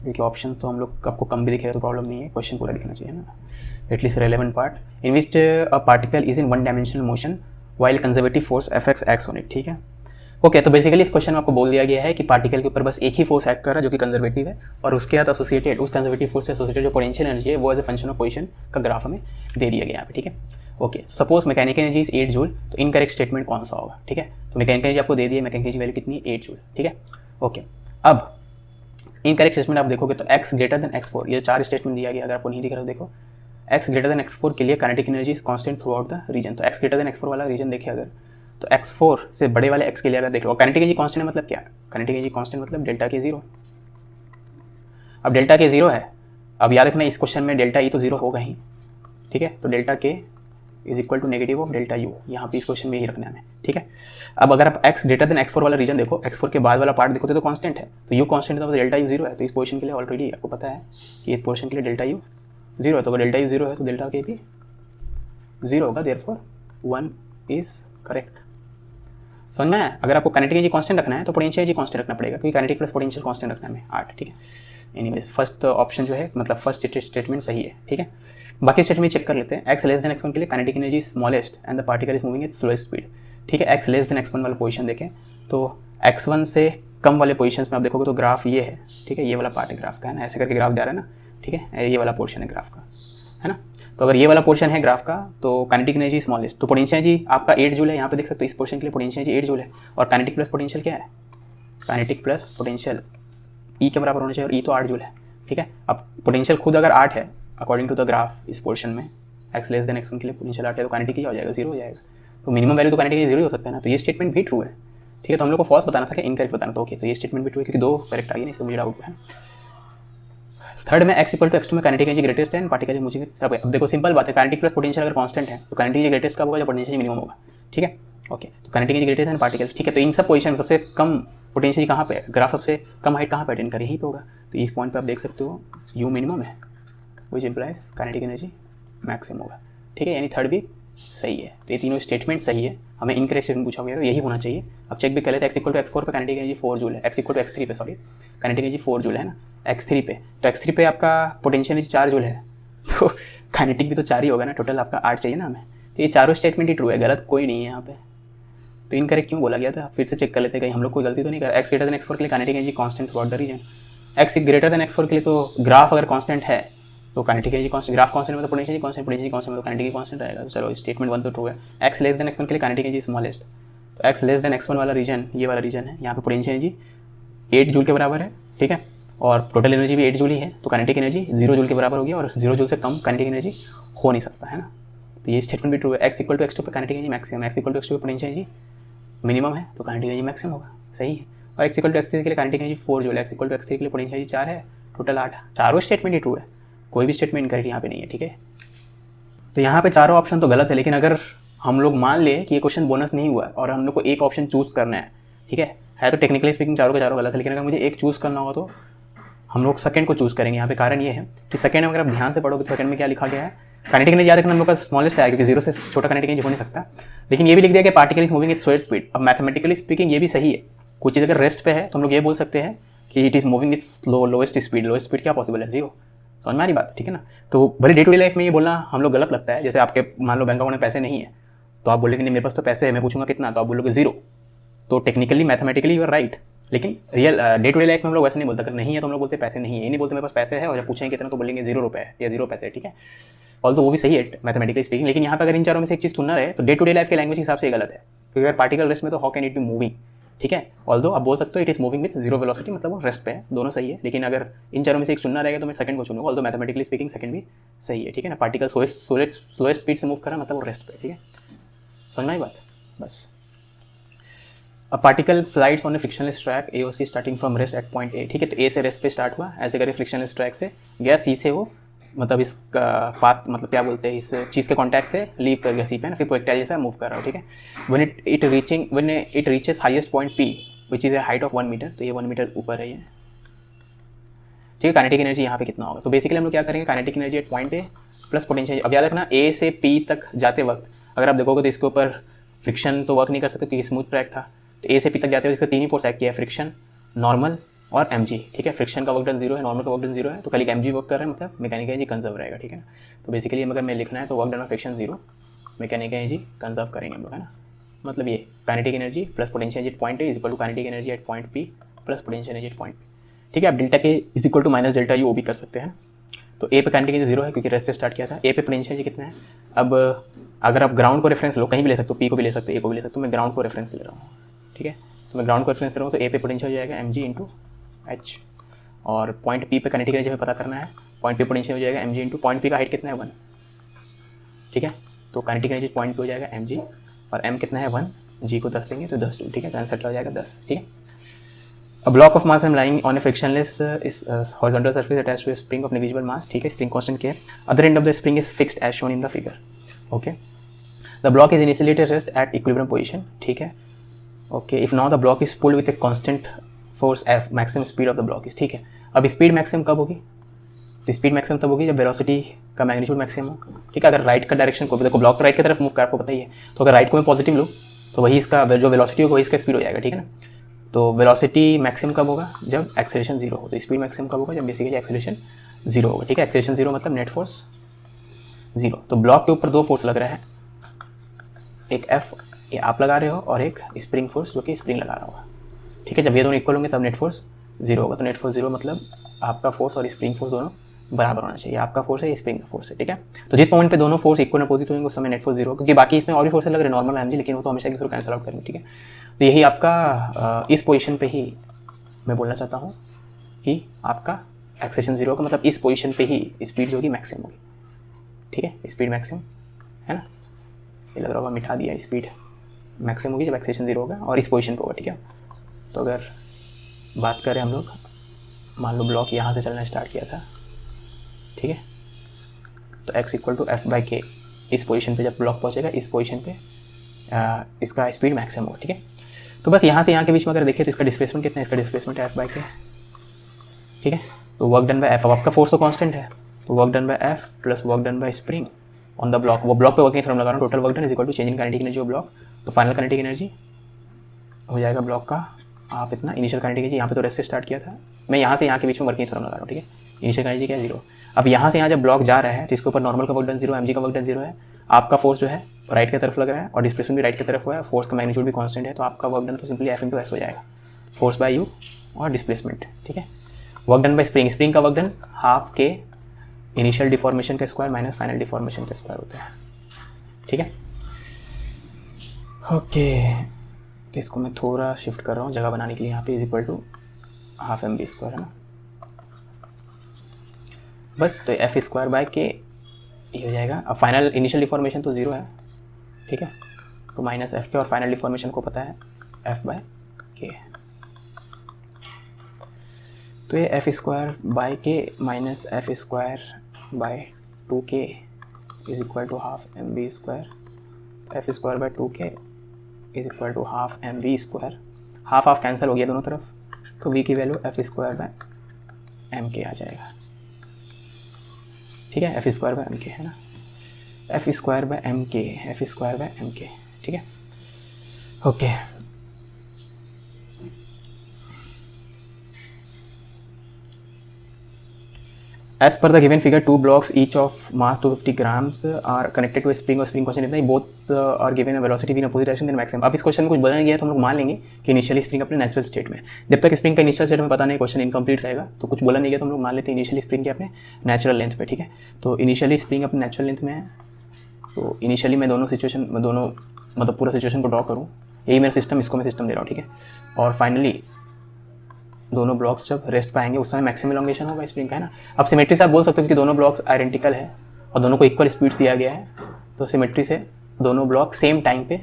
क्योंकि ऑप्शन तो हम लोग आपको कम भी दिखेगा तो प्रॉब्लम नहीं है, क्वेश्चन पूरा दिखना चाहिए ना, at least relevant part. In which a particle is in one dimensional motion while conservative force FX acts on it, ठीक है। ओके, तो बेसिकली इस क्वेश्चन में आपको बोल दिया गया है कि पार्टिकल के ऊपर बस एक ही फोर्स एक्ट कर रहा है जो कि कंजर्वेटिव है, और उसके साथ एसोसिएटेड उस कंजर्वेटिव फोर्स से एसोसिएटेड जो पोटेंशियल एनर्जी है वो as a function of position का ग्राफ हमें दे दिया गया यहाँ पे, ठीक है। Okay, suppose mechanical energy is 8 joule, तो इनकरेक्ट स्टेटमेंट कौन सा होगा, ठीक है। तो मैकेनिकल एनर्जी आपको दे दी है, मैकेनिकल एनर्जी वैल्यू कितनी है 8 जूल, ठीक है। ओके, अब इनकरेक्ट स्टेटमेंट आप देखोगे तो x ग्रेटर देन x4, ये 4 स्टेटमेंट दिया गया, अगर आपको नहीं दिख रहा तो देखो। x ग्रेटर देन x4 के लिए kinetic energy is constant throughout the region. तो x ग्रेटर देन x4 वाला रीजन देखिए अगर, तो x4 से बड़े वाले x के लिए अगर देख लो, काइनेटिक एनर्जी कांस्टेंट मतलब क्या, काइनेटिक एनर्जी कांस्टेंट मतलब डेल्टा के 0। अब डेल्टा के 0 है, अब याद रखना इस क्वेश्चन में डेल्टा ई तो 0 होगा ही, ठीक है। तो delta K is equal to negative of delta U, यहाँ पे इस क्वेश्चन में यही रखना है हमें, ठीक है। अब अगर आप x ग्रेटर देन x4 वाला रीजन देखो, x4 के बाद वाला पार्ट देखो तो कांस्टेंट है, तो u कांस्टेंट है तो डेल्टा यू 0 है। तो इस पोजीशन के लिए ऑलरेडी आपको पता है कि इस पोजीशन के लिए डेल्टा यू 0 है, तो अगर डेल्टा यू 0 है तो डेल्टा के भी 0 होगा, देयरफॉर 1 इज करेक्ट। समझ में आया। अगर आपको काइनेटिक एनर्जी कांस्टेंट रखना है तो पोटेंशियल एनर्जी कांस्टेंट रखना पड़ेगा, क्योंकि काइनेटिक प्लस पोटेंशियल कांस्टेंट रखना है हमें 8, ठीक है। एनीवेज फर्स्ट ऑप्शन जो है मतलब फर्स्ट स्टेटमेंट सही है, ठीक है। बाकी स्टेटमेंट चेक कर लेते हैं। x लेस देन x1 के लिए kinetic energy smallest and the particle is moving at slowest speed, ठीक है। x लेस देन x1 वाला पोजीशन देखें तो x1 से कम वाले पोजीशंस में आप देखोगे तो ग्राफ ये है, ठीक है। ये वाला पार्ट है ग्राफ का, है ना, ऐसे करके ग्राफ जा रहा है ना, ठीक है। ये वाला पोर्शन है ग्राफ का, है ना। तो अगर ये वाला पोर्शन है ग्राफ का तो काइनेटिक एनर्जी स्मॉलेस्ट, तो पोटेंशियल एनर्जी आपका 8 जूल है, यहाँ पे देख सकते हो इस पोर्शन के लिए पोटेंशियल एनर्जी 8 जूल है, और काइनेटिक प्लस पोटेंशियल क्या है, काइनेटिक प्लस पोटेंशियल ई के बराबर होना चाहिए, और ई तो 8 जूल है, ठीक है। अब पोटेंशियल खुद अगर 8 है अकॉर्डिंग टू द ग्राफ इस पोर्शन में, x लेस देन x1 के लिए पोटेंशियल 8 है तो काइनेटिक क्या हो जाएगा 0 हो जाएगा, तो मिनिमम वैल्यू तो काइनेटिक 0 ही हो सकता है ना। तो ये स्टेटमेंट भी ट्रू है, ठीक है। तो हम लोग को फॉल्स बताना था कि इनकरेक्ट बताना था, ओके। तो ये स्टेटमेंट भी ट्रू है क्योंकि 2 करेक्ट आ गई, नहीं इससे मुझे डाउट है। थर्ड में x इक्वल टू x2 में काइनेटिक एनर्जी ग्रेटेस्ट है, पार्टिकल मुझे सब। अब देखो सिंपल बात है, काइनेटिक प्लस पोटेंशियल अगर कांस्टेंट है तो काइनेटिक एनर्जी ग्रेटेस्ट कब होगा जब पोटेंशियल मिनिमम होगा, ठीक है। ओके, तो काइनेटिक एनर्जी ग्रेटेस्ट है पार्टिकल, ठीक है। तो इन सब पोजीशन में सबसे कम पोटेंशियल कहाँ पे है, ग्राफ सबसे कम हाइट कहाँ पे अटेंड करे, यहीं पे होगा। तो इस पॉइंट पे आप देख सकते हो u मिनिमम है, which implies kinetic energy maximum होगा, ठीक है। यानी थर्ड भी सही है। तो ये तीनों स्टेटमेंट सही है, हमें इनकरेक्ट स्टेटमेंट पूछा गया तो यही होना चाहिए। अब चेक भी कर लेते हैं, x इक्वल टू x4 पे काइनेटिक एनर्जी 4 जूल है, x इक्वल टू x3 पे, सॉरी काइनेटिक एनर्जी 4 जूल है ना, x3 पे। तो x3 पे आपका पोटेंशियल एनर्जी 4 जूल है, तो काइनेटिक भी तो 4 ही होगा ना, टोटल आपका 8 चाहिए ना हमें। तो ये चारों स्टेटमेंट ही ट्रू है, गलत कोई नहीं है यहाँ पे। तो इनकरेक्ट क्यों बोला गया था, फिर से चेक कर लेते हैं कहीं हम लोग कोई गलती तो नहीं कर। x ग्रेटर देन x4 के लिए kinetic energy constant throughout the region, x greater than x4 के लिए तो ग्राफ अगर कांस्टेंट है तो kinetic energy constant, graph constant मतलब potential energy constant, potential constant मतलब काइनेटिक एनर्जी कांस्टेंट रहेगा। तो चलो स्टेटमेंट 1 तो ट्रू है। x लेस देन x1 के लिए काइनेटिक एनर्जी स्मॉलेस्ट, तो x लेस देन x1 वाला रीजन ये वाला रीजन है, यहाँ पे पोटेंशियल एनर्जी 8 जूल के बराबर है, ठीक है। और टोटल एनर्जी भी 8 जूल ही है, तो काइनेटिक एनर्जी 0 जूल के बराबर होगी, और 0 जूल से कम काइनेटिक एनर्जी हो नहीं सकता, है ना। तो ये स्टेटमेंट भी ट्रू है। x इक्वल टू x2 पे kinetic energy maximum, x equal to x2 पे पोटेंशियल एनर्जी मिनिमम है तो काइनेटिक एनर्जी मैक्सिमम होगा, सही है। और x इक्वल टू x3 के लिए काइनेटिक एनर्जी 4 जूल है, x इक्वल टू x3 के लिए पोटेंशियल एनर्जी 4 है, टोटल 8। चारों स्टेटमेंट ही ट्रू है, कोई भी स्टेटमेंट इनकरेक्ट यहाँ पे नहीं है, ठीक है। तो यहाँ पे चारों ऑप्शन तो गलत है, लेकिन अगर हम लोग मान ले कि ये क्वेश्चन बोनस नहीं हुआ और हम लोग को एक ऑप्शन चूज़ करना है, ठीक है तो टेक्निकली स्पीकिंग चारों के चारों गलत है, लेकिन अगर मुझे एक चूज़ करना होगा तो हम लोग सेकंड को चूज़ करेंगे। यहाँ पे कारण ये है कि सेकंड में अगर आप ध्यान से पढ़ोगे तो सेकंड में क्या लिखा गया है काइनेटिक एनर्जी याद रखना हम लोग का स्मॉलेस्ट है क्योंकि जीरो से छोटा काइनेटिक एनर्जी हो नहीं सकता। लेकिन ये भी लिख दिया कि particle is moving at slowest speed. अब मैथमेटिकली स्पीकिंग ये भी सही है, कुछ चीज़ अगर रेस्ट पे है तो हम लोग ये बोल सकते हैं कि it is moving with lowest speed. Lowest speed क्या पॉसिबल है? जीरो। समझ में आ रही बात, ठीक है ना। तो भले डे टू डे लाइफ में ये बोलना हम लोग गलत लगता है, जैसे आपके मान लो बैंक अकाउंट में पैसे नहीं है तो आप बोलेंगे नहीं मेरे पास तो पैसे है, मैं पूछूंगा कितना, तो आप बोलोगे जीरो। तो technically mathematically you are right, लेकिन real day to day life में हम लोग वैसे नहीं बोलते। अगर नहीं है तो हम लोग बोलते पैसे नहीं है, ये नहीं बोलते मेरे पास पैसे है, और जब पूछेंगे कितना तो बोलेंगे 0 रुपये है या 0 पैसे, ठीक है। ऑल तो वो भी सही है मैथमेटिकली स्पीकिंग, लेकिन यहाँ पर अगर इन चारों में से एक चीज़ चुनना रहे तो डे टू डे लाइफ के लैंग्वेज के हिसाब से ये गलत है, क्योंकि अगर पार्टिकल रेस्ट में तो how can it be moving, ठीक है। ऑल दो आप बोल सकते हो it is moving with zero velocity, मतलब वो रेस्ट पे है, दोनों सही है। लेकिन अगर इन चारों में से एक चुनना रहेगा तो मैं सेकंड को चुनूंगा, ऑल दो मैथमेटिकली स्पीकिंग सेकंड भी सही है, ठीक है ना। पार्टिकल स्लोएस्ट स्पीड से मूव कर रहा है मतलब वो रेस्ट पे, ठीक है। समझना ही बात बस। A particle slides on a frictionless track AOC starting from rest at point ए, ठीक है। तो ए से रेस्ट पे स्टार्ट हुआ, ऐसे करके फ्रिक्शनलेस ट्रैक से गया सी से, वो मतलब इस पाथ मतलब क्या बोलते हैं, इस चीज़ के कॉन्टैक्ट से लीव कर गया सी पे ना, फिर प्रोजेक्टाइल जैसा मूव कर रहा हो, ठीक है। When it reaches highest point P which is a height of 1 metre, तो ये 1 मीटर ऊपर है ये, ठीक है। काइनेटिक एनर्जी यहाँ पे कितना होगा, तो बेसिकली हम लोग क्या करेंगे, kinetic energy at point A plus potential. अब याद रखना A से P तक जाते वक्त अगर आप देखोगे तो इसके ऊपर फ्रिक्शन तो वर्क नहीं कर सकते क्योंकि स्मूथ ट्रैक था। तो A से P तक जाते हुए इसका 3 ही फोर्स एक्ट किया है, फ्रिक्शन, नॉर्मल और mg, ठीक है। फ्रिक्शन का वर्क डन 0 है, नॉर्मल का वर्क डन 0 है, तो खाली mg वर्क कर रहा है, मतलब मैकेनिकल एनर्जी कंजर्व रहेगा, ठीक है ना। तो बेसिकली अगर मैं लिखना है तो work done friction 0, mechanical energy conserve करेंगे हम लोग, है ना। मतलब ये kinetic energy plus potential energy at point A is equal to kinetic energy at point P plus potential energy at point P, ठीक है। आप delta K is equal to minus delta U वो भी कर सकते हैं। तो ए पे काइनेटिक एनर्जी 0 है क्योंकि रेस्ट से स्टार्ट किया था। ए पे पोटेंशियल एनर्जी कितना है, अब अगर आप ग्राउंड को रेफरेंस लो, कहीं भी ले सकते हो, P को भी ले सकते हो, ए को भी ले सकते हो, मैं ग्राउंड को रेफरेंस ले रहा हूँ, ठीक है। तो मैं ग्राउंड को रेफरेंस ले रहा हूँ, तो ए पे पोटेंशियल हो जाएगा mg इंटू h, और पॉइंट P पे काइनेटिक एनर्जी हमें पता करना है, पॉइंट P पोटेंशियल हो जाएगा mg इंटू पॉइंट P का हाइट कितना है 1, ठीक है। तो काइनेटिक एनर्जी पॉइंट P हो जाएगा mg, और m कितना है 1, g को 10 लेंगे तो 10 2, ठीक है। तो आंसर क्या हो जाएगा 10, ठीक है। A block of mass M lying on a frictionless horizontal surface attached to a spring of negligible mass, ठीक है। Spring constant K other end of the spring is fixed as shown in the figure, okay. The block is initially at rest at equilibrium position, ठीक है, okay. If now the block is pulled with a constant force F, maximum speed of the block is, ठीक है। अब स्पीड मैक्सिमम कब होगी, तो स्पीड मैक्सिमम तब होगी जब वेलोसिटी का मैग्नीट्यूड मैक्सिमम हो, ठीक है। अगर राइट का डायरेक्शन को भी देखो, ब्लॉक तो राइट की तरफ मूव कर, आपको पता ही है, तो अगर राइट को मैं पॉजिटिव लूँ तो वही इसका जो वेलोसिटी होगा वही इसका स्पीड हो जाएगा, ठीक है ना। तो वेलोसिटी मैक्सिमम कब होगा, जब एक्सेलरेशन 0 हो। तो स्पीड मैक्सिमम कब होगा, जब बेसिकली एक्सेलरेशन 0 होगा, ठीक है। एक्सेलरेशन 0 मतलब नेट फोर्स 0। तो ब्लॉक के ऊपर 2 फोर्स लग रहा है, एक F ये आप लगा रहे हो और एक स्प्रिंग फोर्स जो कि स्प्रिंग लगा रहा होगा, ठीक है। जब ये दोनों इक्वल होंगे तब नेट फोर्स 0 होगा। तो नेट फोर्स 0 मतलब आपका फोर्स और स्प्रिंग फोर्स दोनों बराबर होना चाहिए, आपका फोर्स है ये स्प्रिंग का फोर्स है, ठीक है। तो जिस पॉइंट पे दोनों फोर्स इक्वल अपोजिट होंगे उस समय नेट फोर्स 0, क्योंकि बाकी इसमें और भी फोर्स लग रहे हैं नॉर्मल mg, लेकिन वो तो हमेशा एक दूसरे को कैंसिल आउट करेंगे, ठीक है। तो यही आपका इस पोजीशन पे ही मैं बोलना चाहता हूँ कि आपका एक्सेलरेशन 0 का मतलब इस पोजीशन पे ही स्पीड जो होगी मैक्सिमम होगी, ठीक है। स्पीड मैक्सिमम है ना, ये लग रहा होगा मिटा दिया, स्पीड मैक्सिमम होगी जब एक्सेलरेशन 0 होगा और इस पोजीशन पे होगा, ठीक है। तो अगर बात करें हम लोग, मान लो ब्लॉक यहाँ से चलना स्टार्ट किया था, ठीक है। तो x equal to F by K, इस पोजीशन पे जब ब्लॉक पहुँचेगा इस पोजीशन पे इसका स्पीड मैक्सिमम होगा, ठीक है। तो बस यहाँ से यहाँ के बीच में अगर देखें तो इसका डिस्प्लेसमेंट कितना है, इसका डिस्प्लेसमेंट है एफ बाई के, ठीक है। तो वर्क डन बाय एफ, अब आपका फोर्स तो कांस्टेंट है, तो work done by F plus work done by spring on the block, वो ब्लॉक पे वर्किंग थ्योरम लगा रहा हूँ, total work done is equal to change in kinetic energy of block. तो फाइनल काइनेटिक एनर्जी हो जाएगा ब्लॉक का आप इतना, इनिशियल काइनेटिक एनर्जी यहाँ पे तो रेस्ट से स्टार्ट किया था, मैं यहाँ से यहाँ के बीच में वर्किंग थ्योरम लगा रहा हूँ, ठीक है। इनिशियल एनर्जी क्या है 0। अब यहाँ से यहाँ जब ब्लॉक जा रहा है तो इसके ऊपर नॉर्मल का वर्क डन 0, mg का वर्क डन 0 है, आपका फोर्स जो है राइट की तरफ लग रहा है और डिस्प्लेसमेंट भी राइट की तरफ हुआ है, फोर्स का मैग्नीट्यूड भी कांस्टेंट है, तो आपका वर्क डन तो सिंपली F इंटू एस हो जाएगा, फोर्स बाय यू और डिस्प्लेसमेंट, ठीक है। Work done by spring, spring का वर्क डन हाफ के इनिशियल डिफॉर्मेशन का स्क्वायर माइनस फाइनल डिफॉर्मेशन का स्क्वायर होता है, ठीक है। ओके, तो इसको मैं थोड़ा शिफ्ट कर रहा हूँ जगह बनाने के लिए, यहाँ पे is equal to half mv square है ना, बस। तो एफ स्क्वायर बाय के ये हो जाएगा। अब फाइनल इनिशियल डिफॉर्मेशन तो 0 है, ठीक है, तो माइनस एफ के, और फाइनल डिफॉर्मेशन को पता है एफ बाय के, तो ये F square by k minus F square by 2k is equal to half mv square. तो F square by 2k is equal to half mv square, half half cancel हो गया दोनों तरफ, तो v की value F square by M k आ जाएगा, ठीक है। F square by M K है ना। F square by M K, F square by M K, ठीक है। Okay, as per the given figure 2 blocks each of mass 250 grams are connected to a spring और स्प्रिंग क्वेश्चन इतना ही, both are given a velocity in opposite direction then maximum. अब इस क्वेश्चन में कुछ बदल गया है तो हम लोग मान लेंगे कि इनिशियली स्प्रिंग अपने नेचुरल स्टेट में, जब तक स्प्रिंग का इनिशियल स्टेट में पता नहीं क्वेश्चन इनकम्प्लीट रहेगा, तो कुछ बोला नहीं गया तो हम लोग मान लेते हैं इनिशियली स्प्रिंग के अपने नेचुरल लेंथ पे, ठीक है। तो इनिशियली स्प्रिंग अपने नेचुरल लेंथ में है, तो इनिशियली मैं दोनों मतलब पूरा सिचुएशन को ड्रॉ करूँ, यही मेरा सिस्टम, इसको मैं सिस्टम दे रहा हूँ, ठीक है। और फाइनली दोनों ब्लॉक्स जब रेस्ट पाएंगे उस समय मैक्सिमम एलोंगेशन होगा स्प्रिंग का, है ना। अब सिमेट्री से आप बोल सकते हो कि दोनों ब्लॉक्स आइडेंटिकल है और दोनों को इक्वल स्पीड्स दिया गया है, तो सिमेट्री से दोनों ब्लॉक सेम टाइम पे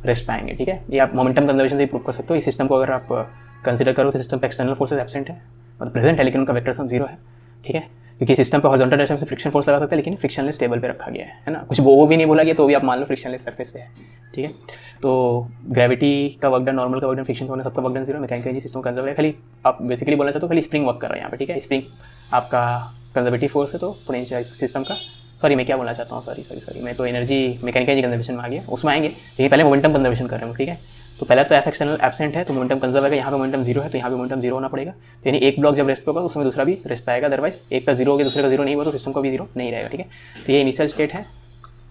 रेस्ट पाएंगे, ठीक है। ये आप मोमेंटम कंजर्वेशन से ही प्रूव कर सकते हो। इस सिस्टम को अगर आप कंसीडर करो तो सिस्टम पे एक्सटर्नल फोर्सेस एब्सेंट है, मतलब प्रेजेंट है लेकिन उनका वेक्टर सम 0 है, ठीक है, क्योंकि सिस्टम पे हॉरिजॉन्टल डायरेक्शन से फ्रिक्शन फोर्स लगा सकते हैं लेकिन फ्रिक्शनलेस टेबल पे रखा गया है ना। कुछ वो भी नहीं बोला गया तो भी आप मान लो फ्रिक्शनलेस सरफेस पे है, ठीक है। तो ग्रेविटी का वर्क डन, नॉर्मल का वर्क डन, फ्रिक्शन का सबका work done 0, mechanical energy system conserve है। खाली आप बेसिकली बोलना चाहते हो खाली स्प्रिंग वर्क कर रहा है यहाँ पे, ठीक है। स्प्रिंग आपका कंजर्वेटिव फोर्स है, तो पोटेंशियल सिस्टम का, सॉरी मैं क्या बोलना चाहता हूँ, सॉरी मैं तो एनर्जी मैकेनिकल एनर्जी कंजर्वेशन में आ गया, उसमें आएंगे, लेकिन पहले मोमेंटम कंजर्वेशन कर रहे हैं, ठीक है। तो पहले तो एफ एक्सटर्नल एब्सेंट है तो मोमेंटम कंजर्व है, यहाँ पे मोमेंटम 0 है तो यहाँ पे मोमेंटम 0 होना पड़ेगा, तो यानी एक ब्लॉक जब रेस्ट पे होगा उसमें दूसरा भी रेस्ट पाएगा, अदरवाइज एक का 0 हो गया दूसरे का 0 नहीं हुआ तो सिस्टम का भी 0 नहीं रहेगा, ठीक है। तो ये इनिशियल स्टेट है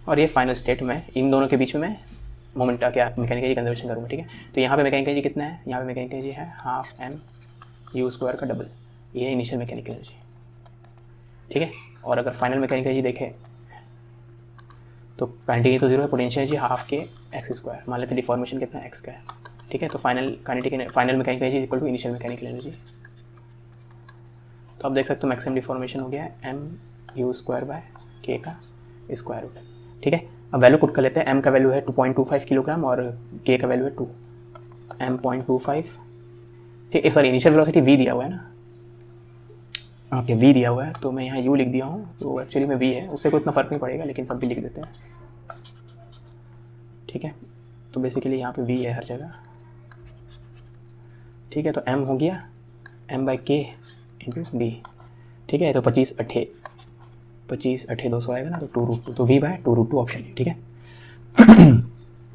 और ये फाइनल स्टेट में, इन दोनों के बीच में मैं मोमेंट क्या मैकेनिकल एनर्जी कंजर्वेशन करूँगा, ठीक है। तो यहाँ पे मैकेनिकल एनर्जी कितना है, यहाँ पे मैकेनिकल एनर्जी है हाफ एम यू स्क्वायर का डबल, ये इनिशियल मैकेनिकल एनर्जी, ठीक है। और अगर फाइनल मैकेनिकल एनर्जी देखें तो काइनेटिक तो 0 है, पोटेंशियल एनर्जी हाफ के एक्स स्क्वायर, मान लेते हैं डिफॉर्मेशन कितना एक्स का है, ठीक है। तो final mechanical energy equal to initial mechanical energy. तो आप देख सकते हो मैक्सिमम डिफॉर्मेशन हो गया है एम यू स्क्वायर बाय के का स्क्वायर रूट, ठीक है। अब वैल्यू पुट कर लेते हैं, एम का वैल्यू है 2.25 किलोग्राम और के का वैल्यू है 2, एम 0.25, ठीक है। सॉरी इनिशियल वेलोसिटी वी दिया हुआ है ना, ओके वी दिया हुआ है तो मैं यहाँ यू लिख दिया हूँ, तो एक्चुअली में वी है, उससे कोई इतना फ़र्क नहीं पड़ेगा लेकिन सब भी लिख देते हैं, ठीक है। तो बेसिकली यहाँ पे वी है हर जगह, ठीक है। तो m हो गया m बाई के इंटू डी, ठीक है। तो 25 अठे 200 आएगा ना, तो 2√2, तो v बाय 2√2 ऑप्शन है, ठीक है।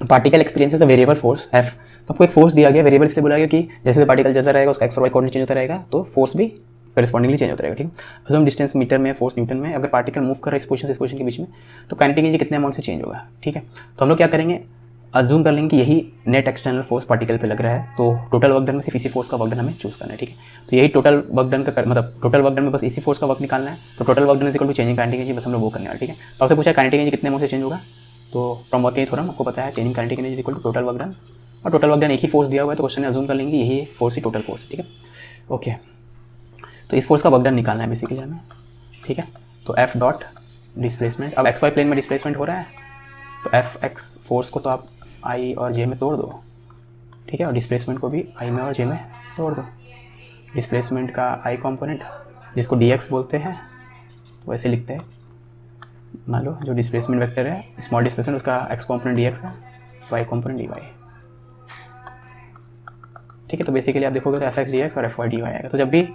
Particle experiences a variable force F, तो आपको एक फोर्स दिया गया, वेरिएबल से बोला गया कि जैसे पार्टिकल चलता रहेगा उसका एक्स और वाई कोऑर्डिनेट चेंज होता रहेगा तो फोर्स भी करेस्पॉन्डिंगली चेंज होता रहेगा, ठीक है। तो हम डिस्टेंस मीटर में, फोर्स न्यूटन में, अगर पार्टिकल मूव कर रहा है इस पोजीशन से इस पोजीशन के बीच में तो काइनेटिक एनर्जी कितने अमाउंट से चेंज होगा, ठीक है। तो हम लोग क्या करेंगे, अज्यूम कर लेंगे कि यही नेट एक्सटर्नल फोर्स पार्टिकल पे लग रहा है, तो टोटल वर्क डन में सिर्फ इसी फोर्स का वर्क डन हमें चूज करना है, ठीक है। तो यही टोटल वर्क डन का मतलब टोटल वर्क डन में बस इसी फोर्स का वर्क निकालना है, तो total work done is equal to changing kinetic energy, बस हम लोग वो करने वाले, ठीक है। तो आपसे पूछा काइनेटिक एनर्जी कितने अमाउंट से चेंज होगा, तो फ्रॉम वर्किंग थ्योरम आपको पता है changing kinetic energy equal to total work done, और टोटल वर्क डन एक ही फोर्स दिया हुआ है तो क्वेश्चन में अज्यूम कर लेंगे यही फोर्स ही टोटल फोर्स है, ठीक है। ओके, तो इस फोर्स का वर्क डन निकालना है बेसिकली हमें, ठीक है। तो एफ डॉट डिस्प्लेसमेंट, अब एक्स वाई प्लेन में डिस्प्लेसमेंट हो रहा है तो एफ एक्स फोर्स को तो आप आई और जे में तोड़ दो, ठीक है, और डिस्प्लेसमेंट को भी आई में और जे में तोड़ दो। डिस्प्लेसमेंट का आई कंपोनेंट जिसको डी एक्स बोलते हैं तो ऐसे लिखते हैं, मान लो जो डिस्प्लेसमेंट वेक्टर है स्मॉल डिस्प्लेसमेंट उसका एक्स कंपोनेंट डी एक्स है, वाई कंपोनेंट डी वाई, ठीक है। तो बेसिकली आप देखोगे तो एफ एक्स डी एक्स और एफ वाई डी वाई आएगा। तो जब भी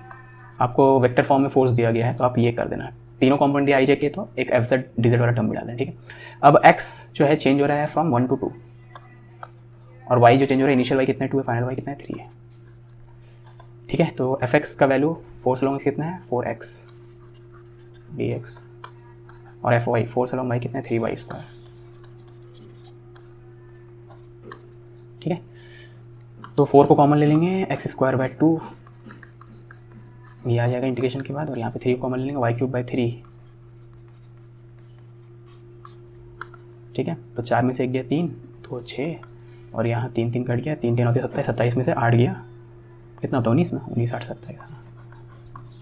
आपको वेक्टर फॉर्म में फोर्स दिया गया है तो आप ये कर देना, तीनों कंपोनेंट दिया आई जे के तो एक एफ जेड डी जेड वाला टर्म भी डाल देना, ठीक है। अब एक्स जो है चेंज हो रहा है फ्रॉम 1 to 2 और वाई जो चेंज हो रहा है इनिशियल वाई कितना है 2 है, फाइनल वाई कितना है 3 है, ठीक है। तो एफ एक्स का वैल्यू फोर्स अलॉन्ग कितना है 4x dx और F Y force along Y कितना है 3y स्क्वायर, ठीक है। तो 4 को कॉमन ले लेंगे एक्स स्क्वायर बाय 2 ये आ जाएगा इंटीग्रेशन के बाद, और यहाँ पे 3 कॉमन ले लेंगे वाई क्यूब बाई 3, ठीक है। तो 4 में से 1 गया 3 तो 6 और यहाँ 3 3 कट गया, 3 3 होते 27, 27 में से 8 गया, कितना होता 19 ना, 19 8 27,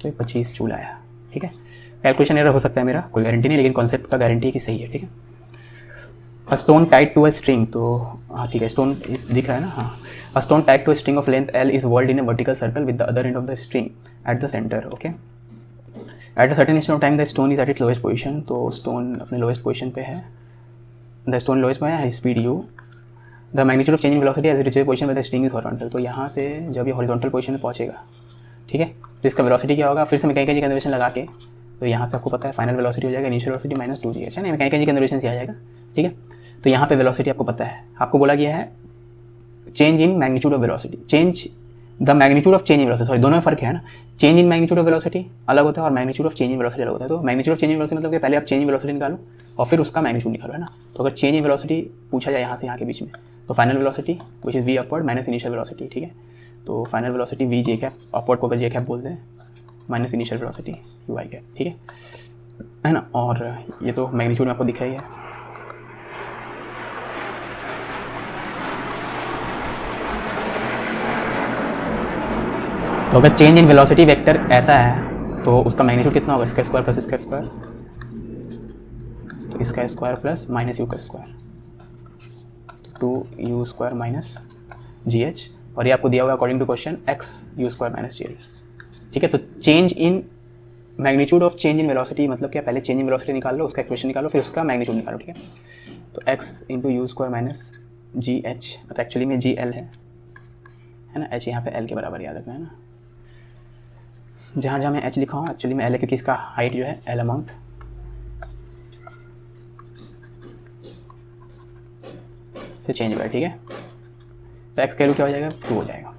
तो 25 जूल आया, ठीक है। कैलकुलेशन एरर हो सकता है मेरा, कोई गारंटी नहीं, लेकिन कॉन्सेप्ट का गारंटी है कि सही है, ठीक है। A stone tied to a string, तो हाँ ठीक है स्टोन दिख रहा है ना, हाँ। A stone tied to a string of length L is whirled in a vertical circle with the other end of the string at the centre, okay. At a certain instant of time the stone is at it lowest position, तो स्टोन अपने लोएस्ट पोजीशन पे है, द स्टोन लोएस्ट पे है, speed u, the magnitude of changing velocity as it reaches position with the string is horizontal, तो यहाँ से जब ये हॉरिजॉन्टल पोजीशन में पहुँचेगा, ठीक है, तो इसका वेलोसिटी क्या होगा, फिर से मैकेनिकल एनर्जी कंजर्वेशन लगा के तो यहाँ से आपको पता है फाइनल वेलोसिटी हो जाएगा इनिशियल वेलोसिटी माइनस 2gh, है ना, मैकेनिकल एनर्जी कंजर्वेशन से आ जाएगा, ठीक है। तो यहाँ पे वेलोसिटी आपको पता है, आपको बोला गया है change in magnitude of velocity, change the magnitude of change in velocity, sorry दोनों में फर्क है ना, change in magnitude of velocity अलग होता है और magnitude of change in velocity अलग होता है। तो magnitude of change in velocity मतलब कि पहले आप चेंज इन वेलोसिटी निकालो और फिर उसका मैग्नीट्यूड निकालो, है ना। तो अगर चेंज इन वेलोसिटी पूछा जाए यहाँ से यहाँ के बीच में, तो final velocity which is v upward minus initial velocity, ठीक है। तो final velocity v j cap, upward को अगर j कैप बोलते हैं, minus initial velocity u i cap, ठीक है ना। और ये तो मैग्नीट्यूड में आपको दिखा ही है। तो अगर चेंज इन वेलोसिटी वेक्टर ऐसा है तो उसका मैग्नीट्यूड कितना होगा, इसका स्क्वायर प्लस इसका स्क्वायर, तो इसका स्क्वायर प्लस माइनस यू का square, 2u square minus gh, और ये आपको दिया होगा according to question x u square minus gh, ठीक है। तो change in magnitude of change in velocity मतलब क्या, पहले चेंज इन वेलोसिटी निकाल लो, उसका एक्सप्रेशन निकालो, फिर उसका मैग्नीट्यूड निकालो, ठीक है। तो x into you square minus gh, मतलब एक्चुअली में gl है ना, h यहाँ पे l के बराबर याद रखना है ना, जहाँ जहाँ मैं h लिखा हूँ एक्चुअली में l है, क्योंकि इसका हाइट जो है l अमाउंट से चेंज हुआ है, ठीक है। तो x का वैल्यू क्या हो जाएगा, 2 हो जाएगा।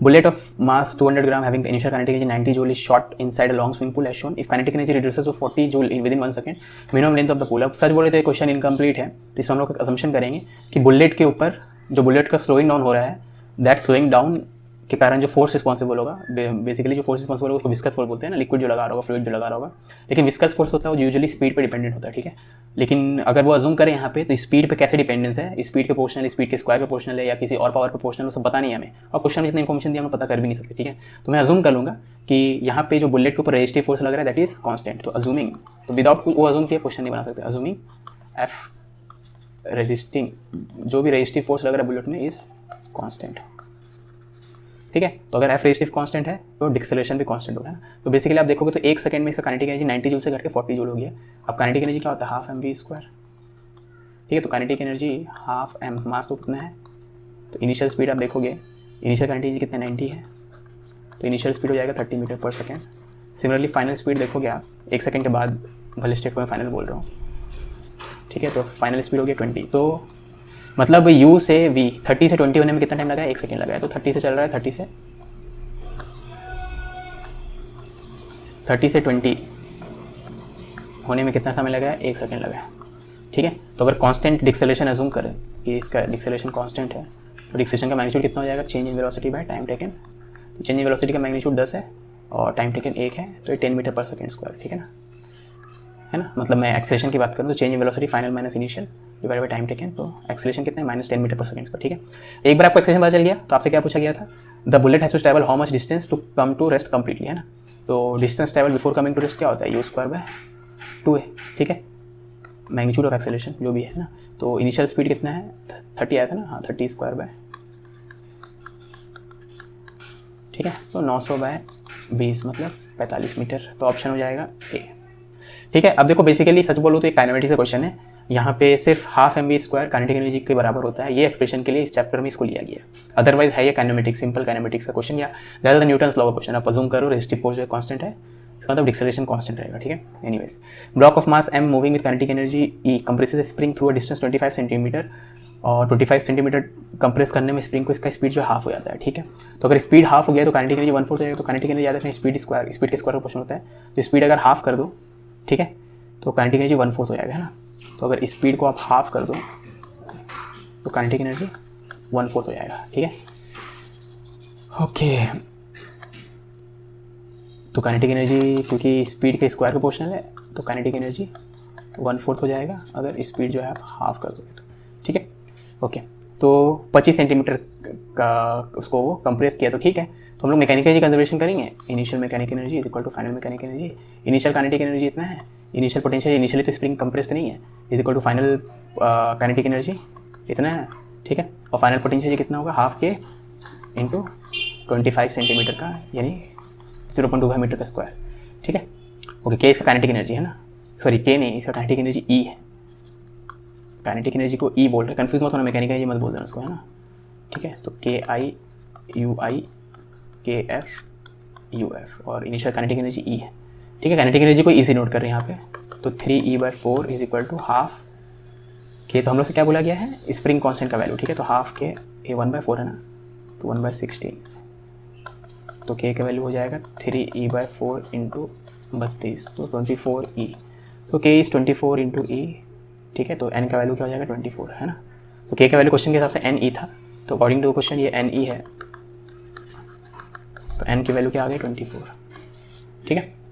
Bullet of mass 200 gram having initial kinetic energy 90 joule is shot inside a long swimming pool as shown, if kinetic energy reduces to 40 joule in within 1 second, minimum length of the pool. अब सच बोले तो ये क्वेश्चन इनकम्प्लीट है, तो इसमें हम लोग असम्पशन करेंगे कि बुलेट के ऊपर जो बुलेट का स्लोइंग डाउन हो रहा है, दैट स्लोइंग डाउन के कारण जो फोर्स रिस्पॉन्सिबल होगा, बेसिकली जो फोर्स रिस्पॉन्सिबल होगा उसको विस्कस फोर्स बोलते हैं ना, लिक्विड जो लगा रहा होगा, फ्लूइड जो लगा रहा होगा। लेकिन विस्कस फोर्स होता है वो यूजुअली स्पीड पे डिपेंडेंट होता है, ठीक है। लेकिन अगर वो अज्यूम करें यहाँ पे, तो स्पीड पे कैसे डिपेंडेंस है, स्पीड के प्रोपोर्शनल, स्पीड के स्क्वायर के प्रोपोर्शनल है या किसी और पावर प्रोपोर्शनल, वो सब पता नहीं है हमें, और क्वेश्चन में जितनी इन्फॉर्मेशन दिया हम पता कर भी नहीं सकते, ठीक है। तो मैं अज्यूम कर लूँगा कि यहाँ पे जो बुलेट के ऊपर रेजिस्टिव फोर्स लग रहा है दैट इज कॉन्स्टेंट, तो अज्यूमिंग, तो विदाउट वो अज्यूम किए क्वेश्चन नहीं बना सकते, अज्यूमिंग एफ रेजिस्टिंग, जो भी रेजिस्टिव फोर्स लग रहा है बुलेट में इज कॉन्स्टेंट, ठीक है। तो अगर एफ रेजिस्टिव कांस्टेंट है तो डिक्सेलेरेशन भी कांस्टेंट होगा ना। तो बेसिकली आप देखोगे तो 1 सेकंड में इसका काइनेटिक एनर्जी 90 जूल से घट के 40 जूल हो गया। अब काइनेटिक एनर्जी क्या होता है, हाफ एम वी स्क्वायर, ठीक है। तो काइनेटिक एनर्जी हाफ एम, मास तो कितना है, तो इनिशियल स्पीड आप देखोगे, इनिशियल काइनेटिक एनर्जी कितना 90 है, तो इनिशियल स्पीड हो जाएगा 30 metre per second. Similarly final speed देखोगे आप 1 सेकंड के बाद, भले स्टेप को मैं फाइनल बोल रहा हूँ, ठीक है। तो फाइनल स्पीड हो गया 20, तो मतलब u से v 30 से 20 होने में कितना टाइम लगा है, 1 सेकेंड लगा है। तो 30 से चल रहा है, 30 से 20 होने में कितना समय लगा है, 1 सेकेंड लगा है, ठीक है। तो अगर कांस्टेंट डिक्सेलेरेशन अज्यूम करें कि इसका डिक्सेलेरेशन कांस्टेंट है, तो डिक्सेलेरेशन का मैग्नीट्यूड कितना हो जाएगा, change in velocity by time taken. तो चेंज इन वेलोसिटी का मैग्नीट्यूड 10 है और टाइम टेकन 1 है, तो ये 10 मीटर पर सेकेंड स्क्वायर, ठीक है ना। मतलब मैं एक्सेलेरेशन की बात करूँ तो change in velocity final minus initial divide by time taken, तो एक्सेलेरेशन कितना है, -10 मीटर पर सेकंड पर, ठीक है। एक बार आपको एक्सेलेरेशन पता चल गया तो आपसे क्या पूछा गया था, the bullet has to travel how much distance to come to rest completely, है ना। तो distance travel before coming to rest क्या होता है, u स्क्वायर बाय 2 है, ठीक है, मैग्नीट्यूड ऑफ एक्सेलेरेशन जो भी है ना। तो इनिशियल स्पीड कितना है, 30 आया था ना, हाँ 30 स्क्वायर बाय, ठीक है। तो 900 बाय 20 मतलब 45 मीटर, तो ऑप्शन हो जाएगा ए, ठीक है। अब देखो बेसिकली सच बोलो तो एक काइनेमेटिक्स का क्वेश्चन है, यहाँ पे सिर्फ half M we square kinetic energy के बराबर होता है, ये एक्सप्रेशन के लिए इस चैप्टर में इसको लिया गया। अदरवाइज है ये काइनेमेटिक्स, सिंपल काइनेमेटिक्स का क्वेश्चन या ज़्यादा न्यूटन्स लॉ का क्वेश्चन। आप अज्यूम करो रेजिस्टिव फोर्स जो कांस्टेंट है, इसका मतलब डिक्सेलेरेशन कांस्टेंट रहेगा, ठीक है। Anyways, block of mass am moving with kinetic energy E compresses spring through a distance 25 centimetre, और 25 सेंटीमीटर कंप्रेस करने में स्प्रिंग को इसका स्पीड जो हाफ हो जाता है, ठीक है। तो अगर स्पीड हाफ हो गया तो काइनेटिक एनर्जी 1/4 हो जाएगा। तो काइनेटिक एनर्जी याद रखना, स्पीड स्क्वायर, स्पीड के स्क्वायर का क्वेश्चन होता है, तो स्पीड अगर हाफ कर दो, ठीक है, तो काइनेटिक एनर्जी 1/4 हो जाएगा, है ना। तो अगर स्पीड को आप हाफ कर दो तो काइनेटिक एनर्जी 1/4 हो जाएगा, ठीक है। ओके, तो काइनेटिक एनर्जी क्योंकि स्पीड के स्क्वायर प्रोपोर्शनल है, तो काइनेटिक एनर्जी 1/4 हो जाएगा अगर स्पीड जो है आप हाफ कर दोगे तो, ठीक है। ओके, तो 25 सेंटीमीटर का उसको वो कंप्रेस किया, तो ठीक है। तो हम लोग मैकेनिकल एनर्जी कंजर्वेशन करेंगे, initial mechanical energy is equal to final mechanical energy. Initial kinetic energy इतना है, इनिशियल पोटेंशियल, इनिशियली तो स्प्रिंग कंप्रेस्ड नहीं है, is equal to final kinetic energy इतना है, ठीक है। और फाइनल पोटेंशियल कितना होगा, हाफ के इंटू 25 सेंटीमीटर का, यानी 0.25 मीटर का स्क्वायर, ठीक है। ओके, के इसका काइनेटिक एनर्जी है ना, सॉरी के नहीं, इसका काइनेटिक एनर्जी ई है। काइनेटिक एनर्जी को ई बोल रहे हैं, कन्फ्यूज मत होना, मैकेनिकल एनर्जी मत बोल देना उसको, है ना, ठीक है। तो के आई यू आई के एफ यू एफ, और इनिशियल काइनेटिक एनर्जी ई है, ठीक है। काइनेटिक एनर्जी को इजी नोट कर रहे हैं यहाँ पे, तो 3E/4 is equal to half के, तो हम लोग से क्या बोला गया है, स्प्रिंग कांस्टेंट का वैल्यू, ठीक है। तो हाफ के ये 1/4 है ना, तो 1/16, तो के का वैल्यू हो जाएगा 3E/4 इंटू 32, तो 24E, तो के इज़ 24 इंटू ई, ठीक है। तो एन का वैल्यू क्या हो जाएगा 24 है ना, तो के का वैल्यू क्वेश्चन के हिसाब से एन ई था, तो अकॉर्डिंग टू क्वेश्चन ये एन ई है, तो एन की वैल्यू क्या आ गई 24, ठीक है।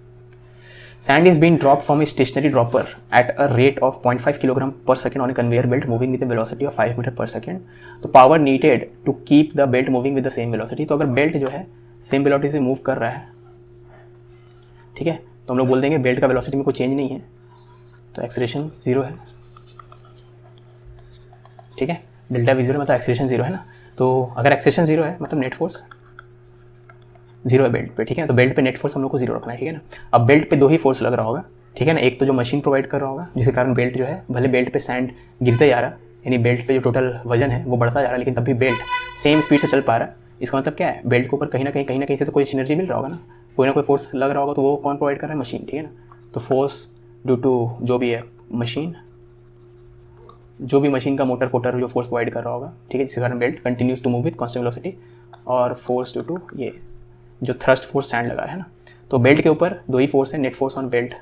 Sand is being drop from a stationary dropper at a rate of 0.5 kilogram per second on a conveyor belt moving with velocity of 5 metre per second, तो power needed to keep the belt moving with the same velocity, तो अगर बेल्ट जो है सेम वेलोसिटी से मूव कर रहा है, ठीक है, तो हम लोग बोल देंगे बेल्ट का वेलोसिटी में कोई चेंज नहीं है, तो एक्सेलरेशन 0 है, ठीक है। डेल्टा V 0 मतलब एक्सेलरेशन 0 है ना, तो अगर एक्सेलरेशन 0 है मतलब नेट फोर्स 0 है बेल्ट पे, ठीक है। तो बेल्ट पे नेट फोर्स हम लोग को 0 रखना है, ठीक है ना। अब बेल्ट पे 2 ही फोर्स लग रहा होगा, ठीक है ना, एक तो जो मशीन प्रोवाइड कर रहा होगा जिसके कारण बेल्ट जो है, भले बेल्ट पे सैंड गिरते जा रहा, यानी बेल्ट पे जो टोटल वजन है वो बढ़ता जा रहा है, लेकिन तब भी बेल्ट सेम स्पीड से चल पा रहा है। इसका मतलब क्या है, बेल्ट के ऊपर कहीं ना कहीं से तो कोई एनर्जी मिल रहा होगा ना कोई फोर्स लग रहा होगा, तो वो कौन प्रोवाइड कर रहा है, मशीन, ठीक है ना। तो फोर्स ड्यू टू जो भी है मशीन, जो भी मशीन का मोटर फोटर जो फोर्स प्रोवाइड कर रहा होगा, ठीक है, जिसके कारण belt continues to move with constant velocity, और फोर्स ड्यू टू ये जो थ्रस्ट फोर्स सैंड लगा है ना, तो बेल्ट के ऊपर 2 ही फोर्स है, नेट फोर्स ऑन बेल्ट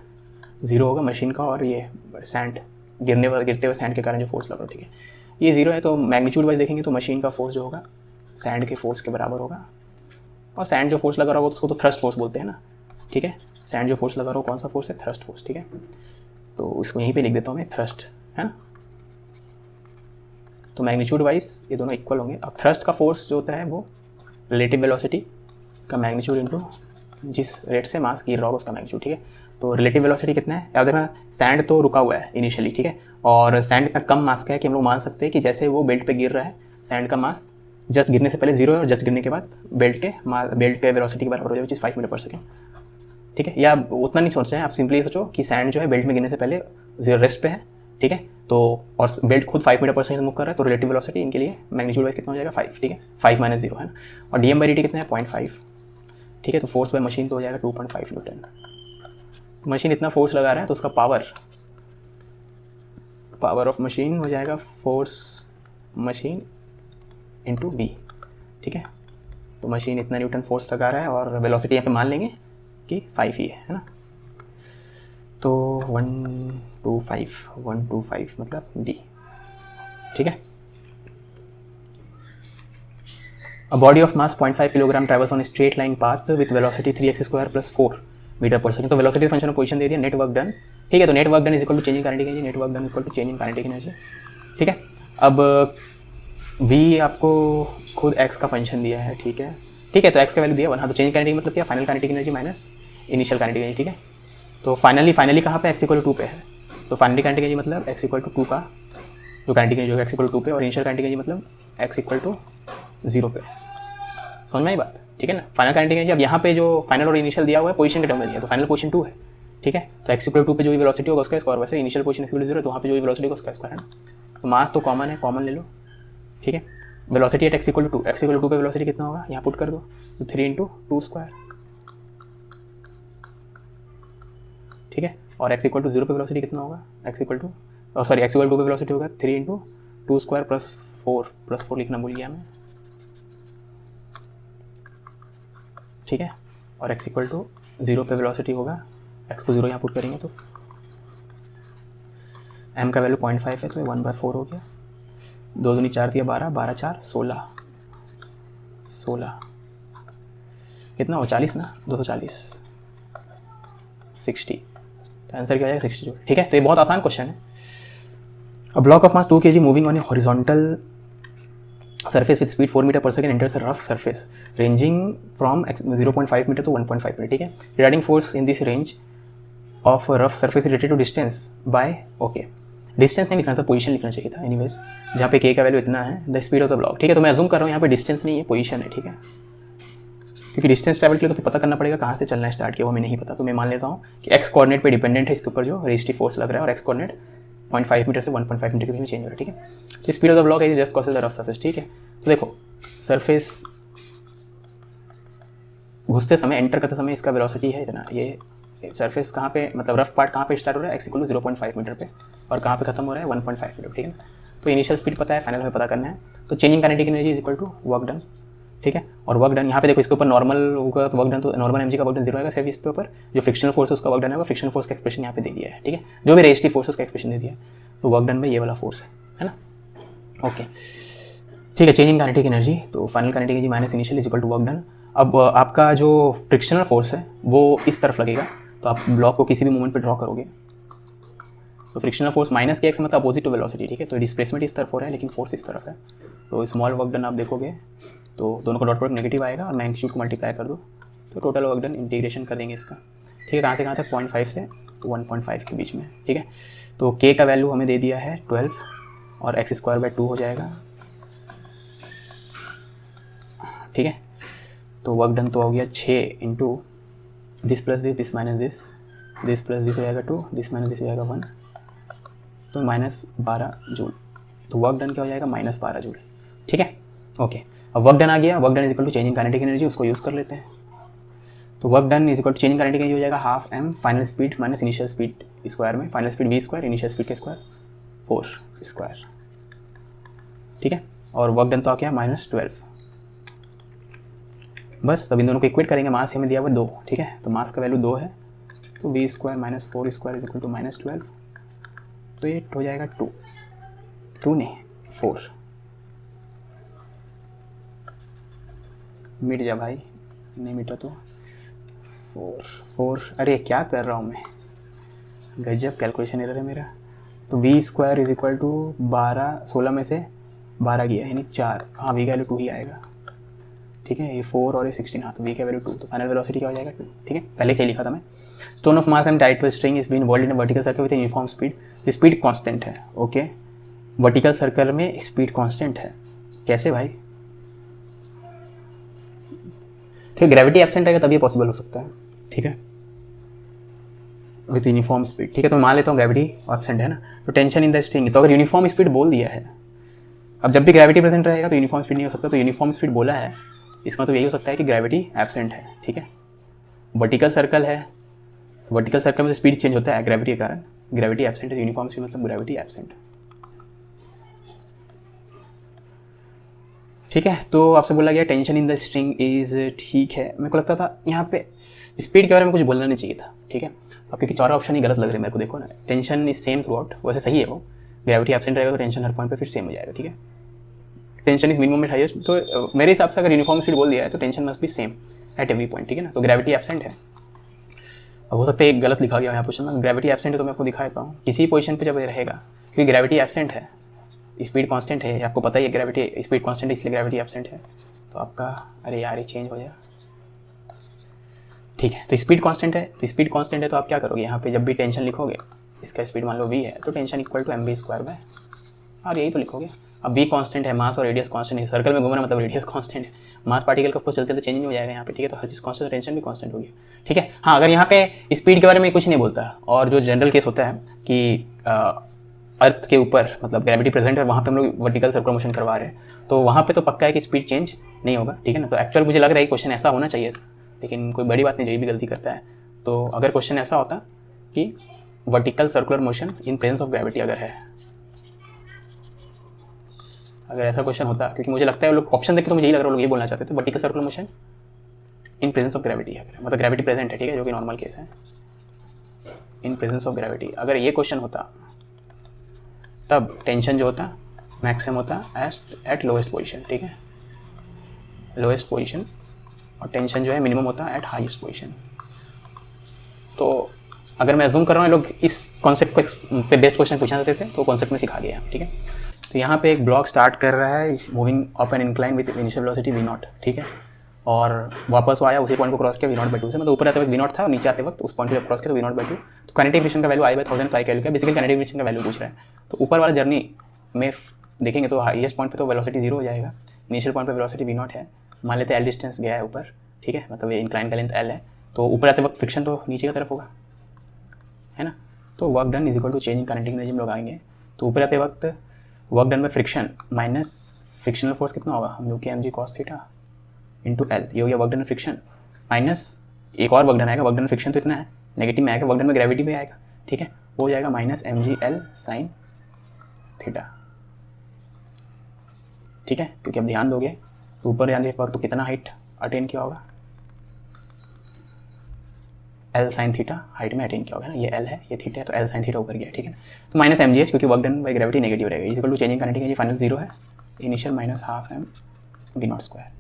0 होगा मशीन का, और ये सैंड गिरते हुए सैंड के कारण जो फोर्स लग रहा है, ठीक है, ये 0 है। तो मैग्नीट्यूड वाइज देखेंगे तो मशीन का फोर्स जो होगा सैंड के फोर्स के बराबर होगा, और सैंड जो फोर्स लगा रहा होगा उसको तो थ्रस्ट फोर्स बोलते हैं ना, ठीक है। सैंड जो फोर्स लगा रहा हो कौन सा फोर्स है, थ्रस्ट फोर्स, ठीक है। तो इसको यहीं पे लिख देता हूँ मैं, थ्रस्ट है ना। तो मैग्नीट्यूड वाइज ये दोनों इक्वल होंगे। अब थ्रस्ट का फोर्स जो होता है वो रिलेटिव वेलोसिटी का मैग्नीट्यूड इनटू जिस रेट से मास गिर रहा होगा उसका मैग्नीट्यूड, ठीक है। तो रिलेटिव वेलोसिटी कितना है, याद रखना, सैंड तो रुका हुआ है इनिशियली, ठीक है, और सैंड इतना कम मास का है कि हम लोग मान सकते हैं कि जैसे वो बेल्ट पे गिर रहा है, सैंड का मास जस्ट गिरने से पहले 0 है, और जस्ट गिरने के बाद बेल्ट के वेलोसिटी के बराबर हो जाए, which is 5 metre per second, ठीक है। या उतना नहीं सोचना है, आप सिंपली सोचो कि सैंड जो है बेल्ट में गिरने से पहले 0 रेस्ट पे है, ठीक है, तो और बेल्ट खुद 5 मीटर पर सेकेंड मूव कर रहा है, तो रिलेटिव वेलोसिटी इनके लिए मैग्नीट्यूड वाइज कितना हो जाएगा 5, ठीक है, 5 - 0 है ना, और dm/dt कितना है 0.5, ठीक है। तो फोर्स बाय मशीन तो हो जाएगा 2.5 न्यूटन। मशीन इतना फोर्स लगा रहा है तो उसका पावर ऑफ मशीन हो जाएगा फोर्स मशीन इंटू v, ठीक है। तो मशीन इतना न्यूटन फोर्स लगा रहा है, और वेलोसिटी यहाँ पे मान लेंगे कि 5 ही है ना, तो 125 मतलब d, ठीक है। A body of mass 0.5 kilogram travels on a straight line path with velocity 3x² + 4 metre per second, तो वेलोसिटी फंक्शन पोजीशन दे दिया, नेट वर्क डन, ठीक है। तो net work done is equal to change in kinetic energy, net work done equal to change in kinetic energy, ठीक है। अब v आपको खुद x का फंक्शन दिया है, ठीक है, तो x का वैल्यू दिया 1, हाँ, तो चेंज इन काइनेटिक मतलब क्या, final kinetic energy minus initial kinetic energy, ठीक है। तो फाइनली कहाँ पे x = 2 पे है, तो फाइनली काइनेटिक एनर्जी मतलब x = 2 का जो काइनेटिक एनर्जी होगा x = 2 पे, और इनिशियल काइनेटिक एनर्जी मतलब x = 0 पे, समझ में आई बात, ठीक है ना। फाइनल काइनेटिक एनर्जी अब यहाँ पे जो फाइनल और इनिशियल दिया हुआ है पोजीशन के टर्म में दिया है, तो फाइनल पोजीशन 2 है, ठीक है। तो x = 2 पे जो भी वेलोसिटी होगा उसका स्क्वायर, वैसे इनिशियल पोजीशन x = 0 तो वहाँ पे जो भी वेलोसिटी होगा उसका स्क्वायर है ना। तो मास तो कॉमन है, कॉमन ले लो, ठीक है। वेलोसिटी एट x = 2, x = 2 पे वेलोसिटी कितना होगा, यहाँ पुट कर दो, तो 3 × 2², ठीक है। और x = 0 पे वेलोसिटी कितना होगा, x = 2 पे वेलोसिटी होगा 3 × 2² + 4 लिखना भूल गया मैं, ठीक है। और x = 0 पे वेलोसिटी होगा, x को 0 यहाँ पुट करेंगे तो m का वैल्यू 0.5 है, तो 1/4 हो गया, 2 दूनी 4 दिया 12, 12 × 4 16 कितना हो 40 ना, 240 60, तो आंसर क्या आ जाएगा 60 जूल, ठीक है। तो ये बहुत आसान क्वेश्चन है। A block of mass 2 kg moving on a horizontal surface with speed 4 metre per second enters a rough surface ranging from 0.5 metre to 1.5 metre, ठीक है। Retarding force in this range of a rough surface related to distance by okay, distance नहीं लिखना था, पोजीशन लिखना चाहिए था, एनीवेज, जहाँ पे k का वैल्यू इतना है, the speed of the block, ठीक है। तो मैं अज्यूम कर रहा हूँ यहाँ पे डिस्टेंस नहीं है, पोजीशन है, ठीक है, क्योंकि डिस्टेंस ट्रैवल के लिए तो पता करना पड़ेगा कहाँ से चलना स्टार्ट किया, वो हमें नहीं पता, तो मैं मान लेता हूँ कि x कोऑर्डिनेट पे डिपेंडेंट है इसके ऊपर जो रेजिस्टिव फोर्स लग रहा है, और x कोऑर्डिनेट 0.5 मीटर से 1.5 मीटर के बीच में चेंज हो रहा है, ठीक है। तो speed of the block is just causes the rough surface, ठीक है। तो देखो सरफेस घुसते समय, एंटर करते समय इसका वेलोसिटी है इतना, ये सरफेस कहाँ पे, मतलब रफ पार्ट कहाँ पे स्टार्ट हो रहा है, x = 0.5 मीटर पे, और कहाँ पे खत्म हो रहा है 1.5 मीटर, ठीक है ना। तो इनिशियल स्पीड पता है, फाइनल हमें पता करना है। तो changing kinetic energy is equal to work done, ठीक है। और वर्क डन यहाँ पे देखो, इसके ऊपर नॉर्मल होगा तो वर्क डन, तो नॉर्मल mg का वर्क डन 0 आएगा, सिर्फ इसके ऊपर जो फ्रिक्शनल फोर्स है उसका वर्क डन है, वो फ्रिक्शनल फोर्स का एक्सप्रेशन यहाँ पे दे दिया है, ठीक है। जो भी रेजिस्टिव फोर्स है उसका एक्सप्रेशन दे दिया है, तो वर्क डन में ये वाला फोर्स है ना। ओके ठीक है, चेंजिंग काइनेटिक एनर्जी, तो final kinetic energy minus initial is equal to work done. अब आपका जो फ्रिक्शनल फोर्स है वो इस तरफ लगेगा, तो आप ब्लॉक को किसी भी मोमेंट पे ड्रॉ करोगे तो फ्रिक्शनल फोर्स माइनस के एक्स मतलब अपोजिट टू वेलोसिटी, ठीक है। तो डिस्प्लेसमेंट इस तरफ हो रहा है लेकिन फोर्स इस तरफ है, तो स्मॉल वर्क डन आप देखोगे तो दोनों का डॉट प्रोडक्ट नेगेटिव आएगा और मैग्नीट्यूड को मल्टीप्लाई कर दो तो टोटल वर्क डन इंटीग्रेशन कर देंगे इसका, ठीक है। कहाँ से कहाँ तक, 0.5 से 1.5 के बीच में, ठीक है। तो k का वैल्यू हमें दे दिया है 12 और x²/2 हो जाएगा, ठीक है। तो वर्क डन तो हो गया 6 into this plus this minus this plus this हो जाएगा 2, दिस माइनस दिस हो जाएगा 1, तो -12 जूल। तो वर्क डन क्या हो जाएगा, -12 जूल, ठीक है। ओके, अब वर्क डन आ गया, work done is equal to changing kinetic energy, उसको यूज़ कर लेते हैं। तो work done is equal to changing kinetic energy हो जाएगा ½ m final speed minus initial speed square में, final speed v², initial speed के स्क्वायर 4², ठीक है। और वर्क डन तो आ गया -12। बस तब इन दोनों को इक्वेट करेंगे, मास हमें दिया हुआ 2, ठीक है। तो मास का वैल्यू 2 है, तो v² - 4² इज इक्वल टू -12, तो ये हो जाएगा 2 नहीं 4। मिट जा भाई, नहीं मिटा तो 4। अरे क्या कर रहा हूँ मैं, गजब कैलकुलेशन एरर है मेरा। तो v² इज इक्वल टू 12, 16 में से 12 गया यानी 4, हाँ v का वैल्यू 2 ही आएगा, ठीक है। ये 4 और ये 16, हाँ तो v का वैल्यू 2, तो फाइनल वेलोसिटी क्या हो जाएगा 2, ठीक है। पहले से लिखा था मैं। Stone of mass and tied to string is been involved in a vertical circle with uniform speed, speed constant है, ओके। वर्टिकल सर्कल में स्पीड कांस्टेंट है, कैसे भाई, ठीक है। ग्रेविटी एब्सेंट रहेगा तभी पॉसिबल हो सकता है, ठीक है, विथ यूनिफॉर्म स्पीड, ठीक है। तो मान लेता हूँ ग्रेविटी एब्सेंट है ना, तो टेंशन इन द स्ट्रिंग, तो अगर यूनिफॉर्म स्पीड बोल दिया है, अब जब भी ग्रेविटी प्रेजेंट रहेगा तो यूनिफॉर्म स्पीड नहीं हो सकता, तो यूनिफॉर्म स्पीड बोला है, इसका मतलब यही हो सकता है कि ग्रेविटी एब्सेंट है, ठीक है। वर्टिकल सर्कल है, तो वर्टिकल सर्कल में स्पीड चेंज होता है ग्रेविटी के कारण, ग्रेविटी एब्सेंट है, यूनिफॉर्म स्पीड मतलब ग्रेविटी एब्सेंट, ठीक है। तो आपसे बोला गया tension in the string is, ठीक है। मेरे को लगता था यहाँ पे स्पीड के बारे में कुछ बोलना नहीं चाहिए था, ठीक है। अब क्योंकि 4 ऑप्शन ही गलत लग रहे हैं मेरे को, देखो ना, tension is same through out, वैसे सही है वो, ग्रेविटी एब्सेंट रहेगा तो टेंशन हर पॉइंट पे फिर सेम हो जाएगा, ठीक है। Tension is minimum eight highest, तो मेरे हिसाब से अगर यूनिफॉर्म स्पीड बोल दिया है तो tension must be same at every point, ठीक है ना। तो ग्रेविटी एब्सेंट है, अब हो सकता है एक गलत लिखा गया यहाँ क्वेश्चन में, ग्रेविटी एब्सेंट है तो मैं आपको दिखा देता हूँ किसी पोजीशन पे जब ये रहेगा, क्योंकि ग्रेविटी एब्सेंट है, स्पीड कांस्टेंट है, आपको पता ही है ग्रेविटी स्पीड कांस्टेंट है इसलिए ग्रेविटी एब्सेंट है, तो आपका, अरे यार ये चेंज हो जाए, ठीक है। तो स्पीड कांस्टेंट है, तो स्पीड कांस्टेंट है तो आप क्या करोगे, यहाँ पे जब भी टेंशन लिखोगे, इसका स्पीड मान लो v है, तो टेंशन इक्वल टू mv², और यही तो लिखोगे। अब v कांस्टेंट है, मास और रेडियस कांस्टेंट है, सर्कल में घूमना मतलब रेडियस कांस्टेंट है, मास पार्टिकल का चलते चलते चेंज नहीं हो जाएगा यहाँ पे, ठीक है। तो हर चीज़ कांस्टेंट, टेंशन भी कांस्टेंट होगी, ठीक है। हाँ, अगर यहाँ पे स्पीड के बारे में कुछ नहीं बोलता और जो जनरल केस होता है कि अर्थ के ऊपर मतलब ग्रेविटी प्रेजेंट है और वहाँ पे हम लोग वर्टिकल सर्कुलर मोशन करवा रहे हैं, तो वहाँ पे तो पक्का है कि स्पीड चेंज नहीं होगा, ठीक है ना। तो एक्चुअल मुझे लग रहा है क्वेश्चन ऐसा होना चाहिए, लेकिन कोई बड़ी बात नहीं, जो भी गलती करता है। तो अगर क्वेश्चन ऐसा होता कि vertical circular motion in presence of gravity अगर है, अगर ऐसा क्वेश्चन होता, क्योंकि मुझे लगता है लोग ऑप्शन देख के तो मुझे यही लग रहा है लोग ये बोलना चाहते थे, vertical circular motion in presence of gravity, अगर मतलब ग्रेविटी प्रेजेंट है, ठीक है, जो कि नॉर्मल केस है, इन प्रेजेंस ऑफ ग्रेविटी। अगर ये क्वेश्चन होता तब टेंशन जो होता मैक्सिमम होता एट लोएस्ट पोजीशन, ठीक है, लोएस्ट पोजीशन, और टेंशन जो है मिनिमम होता एट हाईएस्ट पोजीशन। तो अगर मैं अज्यूम कर रहा हूँ लोग इस कॉन्सेप्ट पे बेस्ड क्वेश्चन पूछना चाहते थे, तो कॉन्सेप्ट में सिखा दिया, ठीक है। तो यहाँ पे एक ब्लॉक स्टार्ट कर रहा है moving up an incline with initial velocity v0, ठीक है, और वापस वो आया उसी पॉइंट को क्रॉस किया v0/2 से, मतलब ऊपर आते वक्त v0 था और नीचे आते वक्त उस पॉइंट को जब क्रॉस किया तो v0/2। तो काइनेटिक फ्रिक्शन का वैल्यू I/1000 का कैलकुलेट किया, बेसिकली काइनेटिक फ्रिक्शन का वैल्यू पूछ रहा है। तो ऊपर वाला जर्नी में देखेंगे तो हाईएस्ट पॉइंट पे तो वेलोसिटी 0 हो जाएगा, इनिशियल पॉइंट पे वेलोसिटी v0 है, मान लेते हैं l डिस्टेंस गया है ऊपर, ठीक है, मतलब ये इंक्लाइन का लेंथ l है, तो ऊपर आते वक्त फ्रिक्शन तो नीचे की तरफ होगा, है ना। तो work done is equal to change in kinetic energy में लोग आएंगे, तो ऊपर आते वक्त वर्क डन में फ्रिक्शन माइनस फ्रिक्शनल फोर्स कितना होगा, हम लोग के mg cos theta into l, ये हो गया वर्क डन फ्रिक्शन, माइनस एक और वर्क डन आएगा, वर्क डन फ्रिक्शन तो इतना है नेगेटिव में आएगा, वर्क डन में ग्रेविटी भी आएगा, ठीक है, वो हो जाएगा minus M G L sine theta, ठीक है, क्योंकि अब ध्यान दोगे तो ऊपर जाने के वक्त तो कितना हाइट अटेन किया होगा, एल साइन थीटा हाइट में अटेन किया होगा ना, ये एल है ये थीटा है, तो एल साइन थीटा ऊपर गया, ठीक है। तो माइनस एम जी एच, क्योंकि work done by gravity negative रहेगा, is equal to changing kinetic energy final zero है, initial minus half M we not square,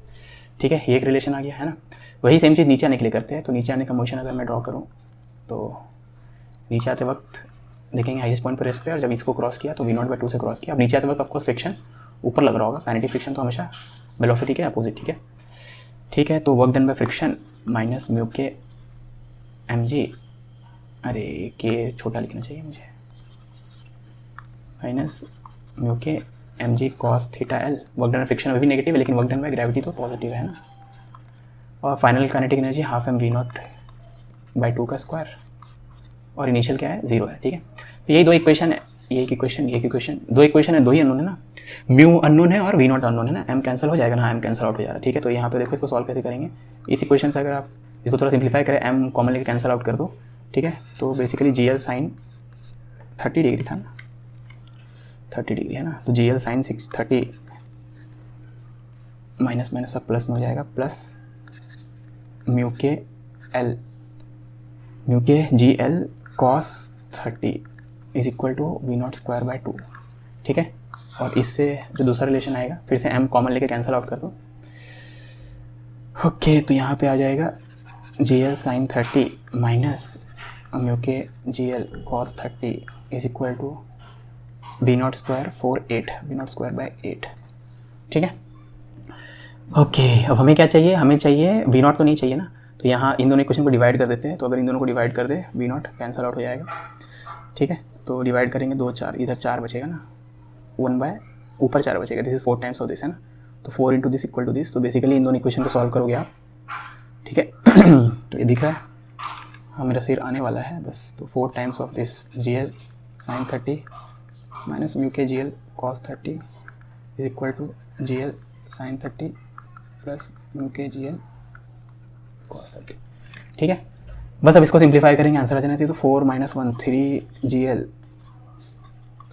ठीक है, ये एक रिलेशन आ गया है ना। वही सेम चीज़ नीचे आने के लिए करते हैं, तो नीचे आने का मोशन अगर मैं ड्रॉ करूँ तो नीचे आते वक्त देखेंगे हाईएस्ट पॉइंट पर एस पे, और जब इसको क्रॉस किया तो वी नॉट बाई टू से क्रॉस किया। अब नीचे आते वक्त ऑफकोर्स फ्रिक्शन ऊपर लग रहा होगा, काइनेटिक फ्रिक्शन तो हमेशा वेलोसिटी के अपोजिट, ठीक है, ठीक है। तो work done by friction minus mu K M G, अरे के छोटा लिखना चाहिए मुझे, minus mu K M G cos theta L, work done friction अभी भी नेगेटिव है लेकिन वर्क डन बाय ग्रेविटी तो पॉजिटिव है ना, और final kinetic energy half M we nought by two का स्क्वायर, और इनिशियल क्या है जीरो है, ठीक है। तो यही दो इक्वेशन है, ये एक इक्वेशन, ये एक इक्वेशन, दो इक्वेशन है, दो ही अननोन है ना, म्यू अननोन है और वी नॉट अननोन है ना, एम कैंसिल हो जाएगा ना, एम कैंसिल आउट हो जा रहा है, ठीक है। तो यहाँ पे देखो इसको सॉल्व कैसे करेंगे, इस इक्वेशन से अगर आप इसको थोड़ा सिंप्लीफाई करें, एम कॉमन लेके कैंसिल आउट कर दो, ठीक है। तो basically G L sine 30 degree था ना, 30 डिग्री है ना, तो G L sine 30 minus minus सब प्लस में हो जाएगा, plus mu K L, mu के G L cos 30 is equal to we not square by 2, ठीक है। और इससे जो दूसरा रिलेशन आएगा फिर से एम कॉमन लेके कैंसिल आउट कर दो, ओके। तो यहाँ पे आ जाएगा g L sine 30 minus mu के G L cos 30 is equal to we not square 4/8, v not square by 8, ठीक है, ओके। अब हमें क्या चाहिए, हमें चाहिए वी नॉट तो नहीं चाहिए ना, तो यहाँ इन दोनों इक्वेशन को डिवाइड कर देते हैं, तो अगर इन दोनों को डिवाइड कर दे वी नॉट कैंसिल आउट हो जाएगा, ठीक है। तो डिवाइड करेंगे 2 4, इधर 4 बचेगा ना, 1 बाय ऊपर 4 बचेगा, this is 4 times of this है ना, तो 4 into this equal to this, तो बेसिकली इन दोनों इक्वेशन को सॉल्व करोगे आप, ठीक है। तो ये दिख रहा है, हाँ मेरा सिर आने वाला है बस, तो 4 times of this g L sine 30 minus mu के G L cos 30 is equal to g L sine 30 plus mu के जी एल कॉस 30, ठीक है। बस अब इसको सिंप्लीफाई करेंगे, आंसर आ जाना चाहिए, तो 4 - 1 3 G L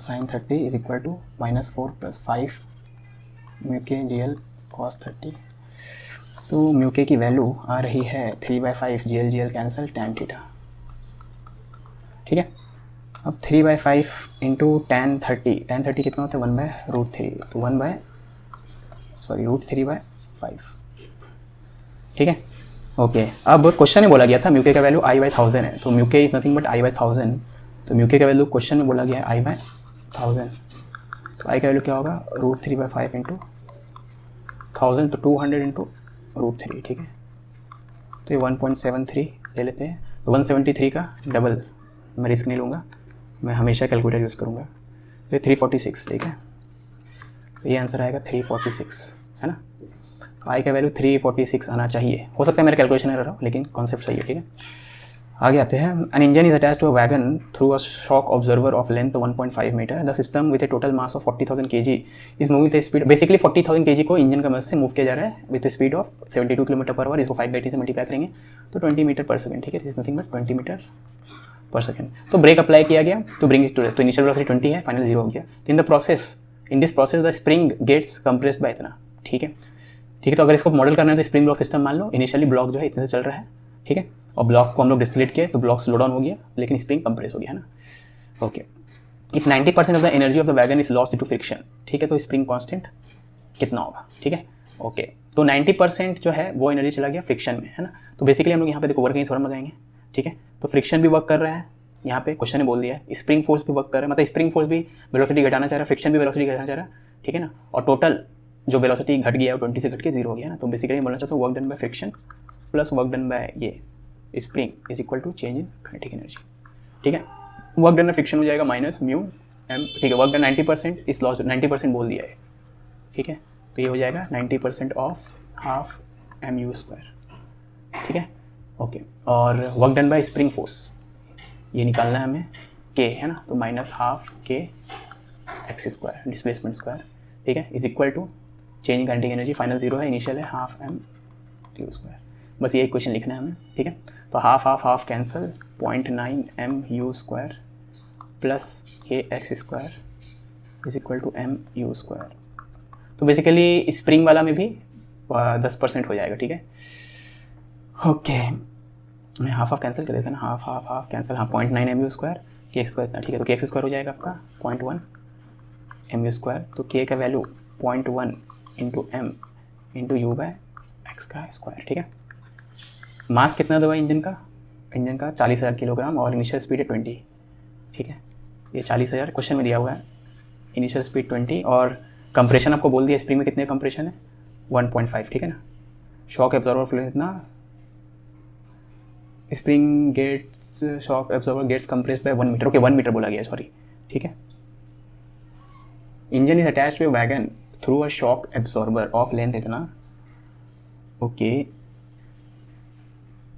sine 30 is equal to -4 + 5 mu के जी एल कॉस 30, तो म्यू के की वैल्यू आ रही है 3/5 G L cancel tan theta, ठीक है। अब 3/5 इंटू टैन 30 कितना होता है 1/√3, तो √3/5, ठीक है, ओके। अब क्वेश्चन में बोला गया था म्यू के का वैल्यू I/1000 है, तो म्यू के इज नथिंग बट I/1000, तो म्यू के का वैल्यू क्वेश्चन में बोला गया है I/1000, तो I का वैल्यू क्या होगा √3/5 इंटू 1000, तो 200 इंटू √3, ठीक है। तो ये 1.73 ले लेते हैं, तो 173 का डबल, मैं रिस्क नहीं लूँगा, मैं हमेशा कैलकुलेटर यूज़ करूँगा, तो 346, ठीक है। तो ये आंसर आएगा 346, है ना। आई का वैल्यू 346 आना चाहिए, हो सकता है मेरा कैलकुलेशन एरर हो लेकिन कॉन्सेप्ट सही है, ठीक है। आगे आते हैं, an engine is attach to a wagon through a shock observer of length 1.5 metre, the system with a total mass of 40,000 kg is moving the speed, basically 40,000 kg को इंजन का मदद से मूव किया जा रहा है विद स्पीड ऑफ 72 km/h, इसको 5/80 से मल्टीप्लाई करेंगे तो 20 मीटर पर सेकंड, ठीक है, this is nothing but 20 metre per second. तो ब्रेक अप्लाई किया गया to bring it to rest, तो इनिशियल वेलोसिटी 20 है, फाइनल 0 हो गया। In this process the spring gets compressed by इतना, ठीक है, ठीक है। तो अगर इसको मॉडल करना है तो स्प्रिंग ब्लॉक सिस्टम मान लो, इनिशियली ब्लॉक जो है इतने से चल रहा है, ठीक है, और ब्लॉक को हम लोग डिस्टिलेट किए तो ब्लॉक स्लो डाउन हो गया लेकिन स्प्रिंग कंप्रेस हो गया, है ना, okay. If 90% of the energy of the wagon is lost to friction, ठीक है, तो स्प्रिंग कांस्टेंट कितना होगा, ठीक है, ओके। तो 90% जो है वो एनर्जी चला गया फ्रिक्शन में, है ना। तो बेसिकली हम लोग यहाँ पे देखो वर्किंग थ्योरम लगाएंगे, ठीक है। तो फ्रिक्शन भी वर्क कर रहा है, यहाँ पे क्वेश्चन ने बोल दिया है, स्प्रिंग फोर्स भी वर्क कर रहा है, मतलब स्प्रिंग फोर्स भी वेलोसिटी घटाना चाह रहा है, फ्रिक्शन भी वेलोसिटी घटाना चाह रहा है, ठीक है ना, और टोटल जो वेलोसिटी घट गया है वो 20 से घट के 0 हो गया ना। तो बेसिकली बोलना चाहता हूँ work done by friction plus work done by ये spring is equal to change in kinetic energy, ठीक है। वर्क डन बाय फ्रिक्शन हो जाएगा माइनस म्यू एम, ठीक है, वर्क डन 90% इस लॉस 90% बोल दिया है, ठीक है, तो ये हो जाएगा 90% ऑफ हाफ mu², ठीक है, ओके। और work done by spring force ये निकालना है हमें k, है ना, तो -12 k x² डिस्प्लेसमेंट स्क्वायर, ठीक है, is equal to change in kinetic energy final 0 है, इनिशियल है ½ m u², बस ये इक्वेशन लिखना है हमें, ठीक है। तो half cancel, 0.9 mu² plus kx² is equal to mu²। तो बेसिकली स्प्रिंग वाला में भी 10% हो जाएगा, ठीक है। ओके, मैं हाफ कैंसिल कर देता ना, हाफ कैंसिल, हाँ 0.9 mu², kx² इतना, ठीक है। तो kx² हो जाएगा आपका 0.1 mu²। तो k का value 0.1 into m into u by x का स्क्वायर, ठीक है। मास कितना दो इंजन का 40,000 किलोग्राम और इनिशियल स्पीड है 20, ठीक है। ये 40,000 क्वेश्चन में दिया हुआ है, इनिशियल स्पीड 20 और कंप्रेशन आपको बोल दिया स्प्रिंग में कितने कंप्रेशन है 1.5, ठीक है ना। शॉक एब्जॉर्बर फ्लो इतना, spring gets shock absorber gets compressed by 1 metre, okay 1 metre बोला गया, सॉरी, ठीक है। Engine is attached to a wagon through a shock absorber of length इतना, ओके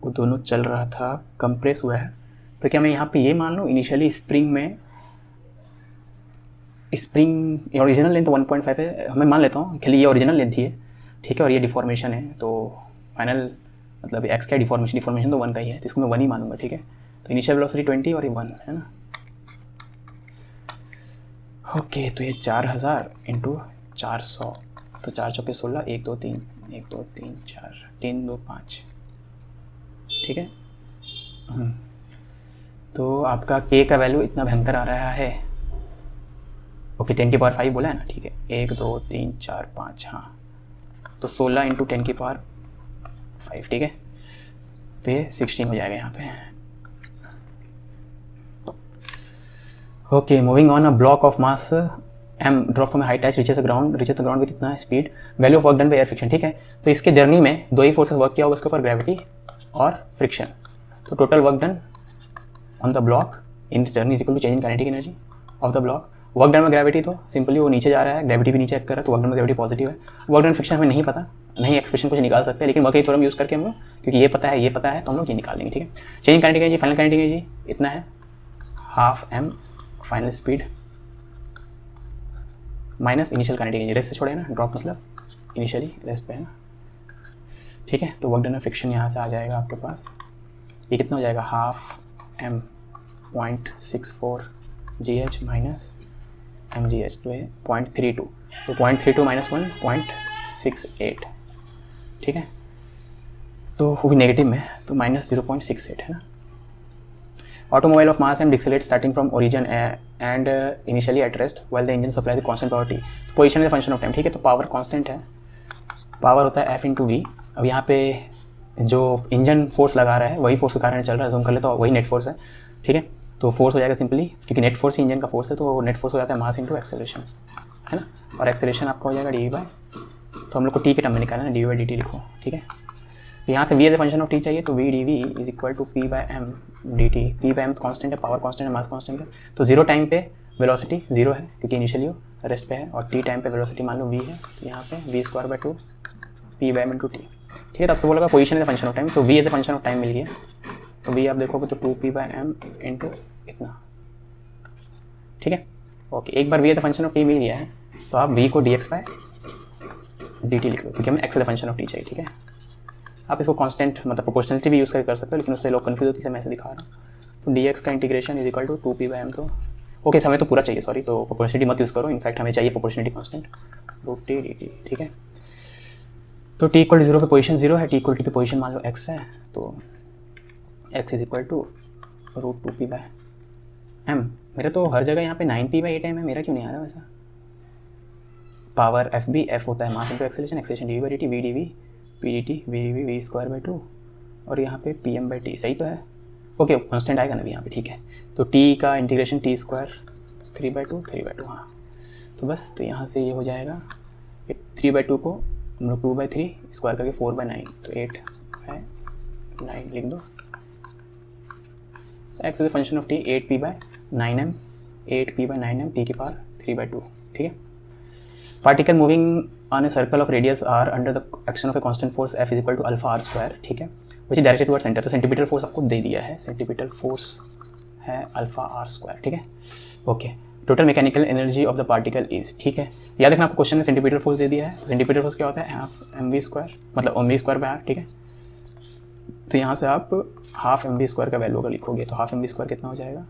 वो दोनों चल रहा था, कंप्रेस हुआ है। तो क्या मैं यहाँ पे ये मान लूँ इनिशियली स्प्रिंग ओरिजिनल लेंथ 1.5 है, मैं मान लेता हूँ खाली ये ओरिजिनल लेंथ ही है, ठीक है, और ये डिफॉर्मेशन है, तो फाइनल मतलब एक्स का डिफॉर्मेशन तो 1 का ही है, तो इसको मैं 1 ही मानूंगा, ठीक है। तो इनिशियल वेलोसिटी 20 और ये 1 है ना। ओके, तो ये 4000 इंटू 400, तो 4 चौके 16, 1 2 3 4 3 2 5, ठीक है। तो आपका k का वैल्यू इतना भयंकर आ रहा है, ओके 10 की पावर 5 बोला है ना, ठीक है। 1 2 3 4 5, हाँ, तो 16 इंटू 10 की पावर 5, ठीक है। तो ये 16 हो जाएगा यहाँ पे। Okay, moving on, a block of mass m drop from height h reaches the ground with इतना speed, value of work done by air friction, ठीक है। तो इसके जर्नी में दो ही फोर्सेस वर्क किया होगा उसके ऊपर, ग्रेविटी और फ्रिक्शन। तो total work done on the block in journey is equal to change in kinetic energy of the block. Work done में ग्रेविटी, तो सिंपली वो नीचे जा रहा है, ग्रेविटी भी नीचे एक्ट कर रहा है, तो वर्क डन में ग्रेविटी पॉजिटिव है। वर्क डन फ्रिक्शन हमें नहीं पता, नहीं एक्सप्रेशन कुछ निकाल सकते, लेकिन वर्क ए थ्योरम यूज़ करके हम लोग, क्योंकि ये पता है तो हम लोग ये निकाल लेंगे, ठीक है। Change in kinetic energy, final kinetic energy इतना है half m final speed minus initial kinetic energy, rest से छोड़े ना, ड्रॉप मतलब इनिशियली रेस्ट पे है ना, ठीक है। तो वर्क डन में फ्रिक्शन यहाँ से आ जाएगा आपके पास, ये कितना हो जाएगा half m 0.64 GH minus mgh, तो ये 0.32, तो 0.32 माइनस 1 0.68, ठीक है। तो वो भी नेगेटिव में, तो माइनस 0.68 है ना। Automobile of mass m decelerate starting from origin and initially at rest while the engine supply the constant power t. Position is the function of time, ठीक है। तो पावर कांस्टेंट है, पावर होता है F इंटू वी। अब यहाँ पे जो इंजन फोर्स लगा रहा है वही फोर्स के कारण चल रहा है, जूम कर ले तो वही नेट फोर्स है, ठीक है। तो फोर्स हो जाएगा सिंपली, क्योंकि नेट फोर्स ही इंजन का फोर्स है, तो नेट फोर्स हो जाता है मास इंटू एक्सेलरेशन, है ना। और एक्सेलरेशन आपका हो जाएगा डी बाय, तो हम लोग को टी के टर्म में निकालना है, डी बाई डी टी लिखो, ठीक है। तो यहाँ से v as a function of t चाहिए, तो v d v is equal to p by m d t. P by m constant है, पावर कॉन्स्टेंट है, मास कॉन्स्टेंट है। तो 0 टाइम पे वेलोसिटी 0 है, क्योंकि इनिशियली रेस्ट पे है, और t टाइम पे वेलोसिटी मान लो v है, तो यहाँ पे v²/2 P by m into t, ठीक है। तब से बोलेगा position as a function of time, तो v as a function of time मिल गया, तो v आप देखोगे तो 2p बाई एम इंटू इतना, ठीक है। ओके, एक बार v as a function of t मिल गया है, तो आप v को dx बाय dt लिख लो, क्योंकि हमें x as a function of t चाहिए, ठीक है। आप इसको कांस्टेंट मतलब प्रोपोर्शनलिटी भी यूज़ कर सकते हो, लेकिन उससे लोग कन्फ्यूज होते हैं, मैं ऐसे दिखा रहा हूँ। तो dx का integration is equal to 2p by m, तो ओके हमें तो पूरा चाहिए, सॉरी, तो प्रोपोर्शनलिटी मत यूज़ करो, इनफैक्ट हमें चाहिए प्रोपोर्शनलिटी कांस्टेंट √t dt, ठीक है। तो t इक्वल टू 0 पे पोजीशन 0 है, t इक्वल टू पे पोजीशन मान लो x है, तो x is equal to √2p by m। मेरा तो हर जगह यहाँ पे 9p बाई 8m है, मेरा क्यों नहीं आ रहा वैसा। पावर f भी f होता है mass into acceleration, acceleration d by D t, v d v p d t v d v v²/2, और यहाँ पे pm बाई टी, सही तो है। ओके, कांस्टेंट आएगा ना भी यहाँ पे, ठीक है। तो t का इंटीग्रेशन t² 3/2, हाँ, तो बस, तो यहाँ से ये हो जाएगा 3/2 को हम लोग 2/3 स्क्वायर करके 4/9, तो 8 है 9 लिख दो। x is function of t 8p by 9m, 8p by 9m t की पावर 3/2, ठीक है। Particle moving on a circle of radius r under the action of a constant force F is equal to α r², ठीक है, which is directed toward centre. तो सेंटीमीटर फोर्स आपको दे दिया है, सेंटीमीटर फोर्स है α r², ठीक है। Okay, total mechanical energy of the particle is, ठीक है। याद रखना आपको क्वेश्चन में सेंटीमीटर फोर्स दे दिया है, तो सेंटीमीटर फोर्स क्या होता है हाफ mv², मतलब mv² बाय r, ठीक है। तो यहाँ से आप हाफ mv² का वैल्यू अगर लिखोगे तो हाफ mv² कितना हो जाएगा,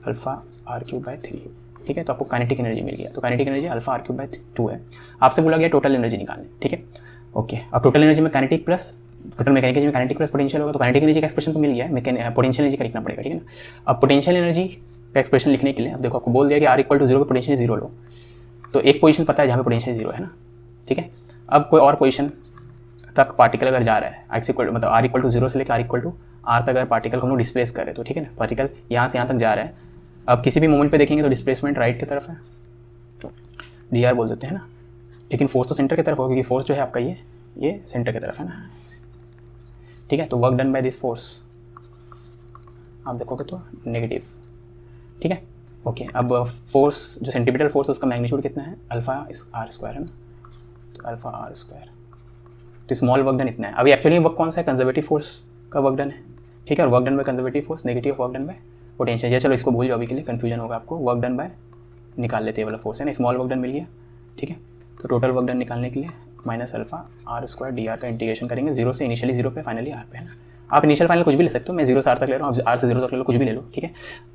अल्फ़ा r³/3, ठीक है। तो आपको काइनेटिक एनर्जी मिल गया। तो काइनेटिक एनर्जी अल्फ़ा r³/2 है। आपसे बोला गया टोटल एनर्जी निकालने, ठीक है। ओके, अब टोटल एनर्जी में kinetic plus total mechanical energy में काइनेटिक प्लस पोटेंशियल होगा। तो काइनेटिक एनर्जी का एक्सप्रेशन तो मिल गया है, पोटेंशियल एनर्जी का लिखना पड़ेगा, ठीक है ना। अब पोटेंशियल एनर्जी का एक्सप्रेशन लिखने के लिए अब देखो आपको बोल दिया कि r=0 पे पोटेंशियल 0 लो। तो एक पोजीशन पता है जहाँ पे पोटेंशियल 0 है ना, ठीक है। अब कोई और पोजीशन तक पार्टिकल अगर जा रहा है मतलब r=0 से लेकर r तक अगर पार्टिकल को हम लोग डिस्प्लेस कर रहे हैं तो ठीक है ना, पार्टिकल यहाँ से यहाँ तक जा रहा है। अब किसी भी मोमेंट पे देखेंगे तो डिस्प्लेसमेंट राइट की तरफ है, तो dr बोल देते हैं ना, लेकिन फोर्स तो सेंटर की तरफ होगा क्योंकि फोर्स जो है आपका ये सेंटर की तरफ है ना, ठीक है। तो work done by this force आप देखोगे तो नेगेटिव, ठीक है। ओके, अब फोर्स जो सेंटीमीटर फोर्स उसका मैग्नीट्यूड कितना है, अल्फ़ा r² है ना, तो अल्फ़ा r²। तो स्मॉल वर्क डन इतना है। अभी एक्चुअली वर्क कौन सा है, कंजर्वेटिव फोर्स का वर्क डन है, ठीक है। और work done by conservative force, negative work done bye potential. ये चलो इसको भूल जाओ अभी के लिए, कन्फ्यूजन होगा आपको। वर्क डन बाय निकाल लेते हैं वाला फोर्स है ना, स्मॉल वर्क डन मिल गया, ठीक है। तो टोटल वर्क डन निकालने के लिए माइनस अल्फ़ा r² dr का इंटीग्रेशन करेंगे 0 से, इनिशियली 0 पे फाइनली r पे है ना। आप इनिशियल फाइनल कुछ भी ले सकते हो, मैं 0 से r तक ले रहा हूँ, आप r से 0 तक ले लो, कुछ भी ले लो, ठीक है।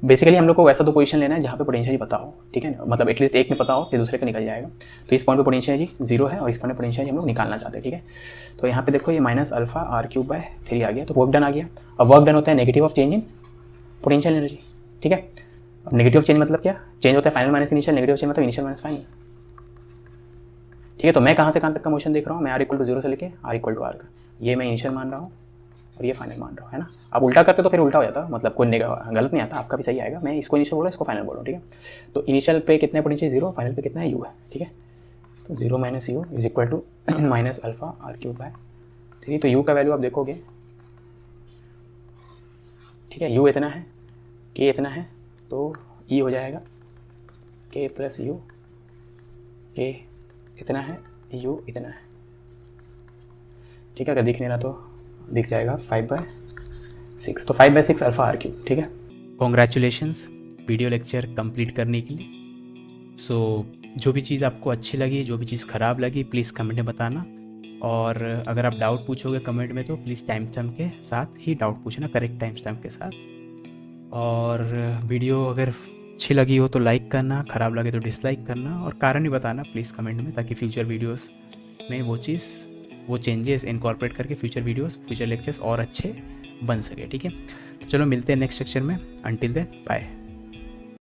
बेसिकली हम लोग को वैसा तो पोजीशन लेना है जहाँ पे पोटेंशियल पता हो, ठीक है ना, मतलब एटलीस्ट एक में पता हो फिर दूसरे का निकल जाएगा। तो इस पॉइंट पे पोटेंशियल 0 है और इस पॉइंट पे पोटेंशियल हम लोग निकालना चाहते हैं, ठीक है। तो यहाँ पे देखो ये माइनस अल्फ़ा r³ आ गया, तो वर्क डन आ गया। अब वर्क डन होता है negative of change in potential energy, ठीक है। अब नेगेटिव चेंज मतलब क्या, चेंज होता है final minus initial, negative change मतलब इनिशियल माइनस फाइनल, ठीक है। तो मैं कहाँ से कहाँ तक का मोशन देख रहा हूँ, मैं r=0 से लेके r=r का, ये मैं इनिशियल मान रहा हूँ और ये फाइनल मान रहा हूँ, है ना। आप उल्टा करते तो फिर उल्टा हो जाता, मतलब कोई गलत नहीं आता, आपका भी सही आएगा। मैं इसको इनिशियल बोल रहा हूँ, इसको फाइनल बोल रहा हूँ, ठीक है। तो इनिशियल पे कितना पोटेंशियल 0, फाइनल पे कितना है u है, ठीक है। तो 0 - u = माइनस अल्फ़ा r³/3। तो u का वैल्यू आप देखोगे, ठीक है, u इतना है, k इतना है, तो e हो जाएगा k + u, k इतना है, u इतना है, ठीक है। अगर दिख नहीं रहा तो दिख जाएगा 5/6, तो 5/6 अल्फ़ा r³, ठीक है। कॉन्ग्रेचुलेशंस वीडियो लेक्चर कंप्लीट करने के लिए। सो जो भी चीज़ आपको अच्छी लगी, जो भी चीज़ ख़राब लगी, प्लीज़ कमेंट में बताना। और अगर आप डाउट पूछोगे कमेंट में तो प्लीज़ टाइम स्टैम्प के साथ ही डाउट पूछना, करेक्ट टाइम स्टैम्प के साथ। और वीडियो अगर अच्छी लगी हो तो लाइक करना, ख़राब लगे तो डिसलाइक करना, और कारण भी बताना प्लीज़ कमेंट में, ताकि फ्यूचर वीडियोस में वो चेंजेस इनकॉर्पोरेट करके फ्यूचर वीडियोस, फ्यूचर लेक्चर्स और अच्छे बन सके, ठीक है। तो चलो मिलते हैं नेक्स्ट सेक्शन में, अंटिल देन बाय।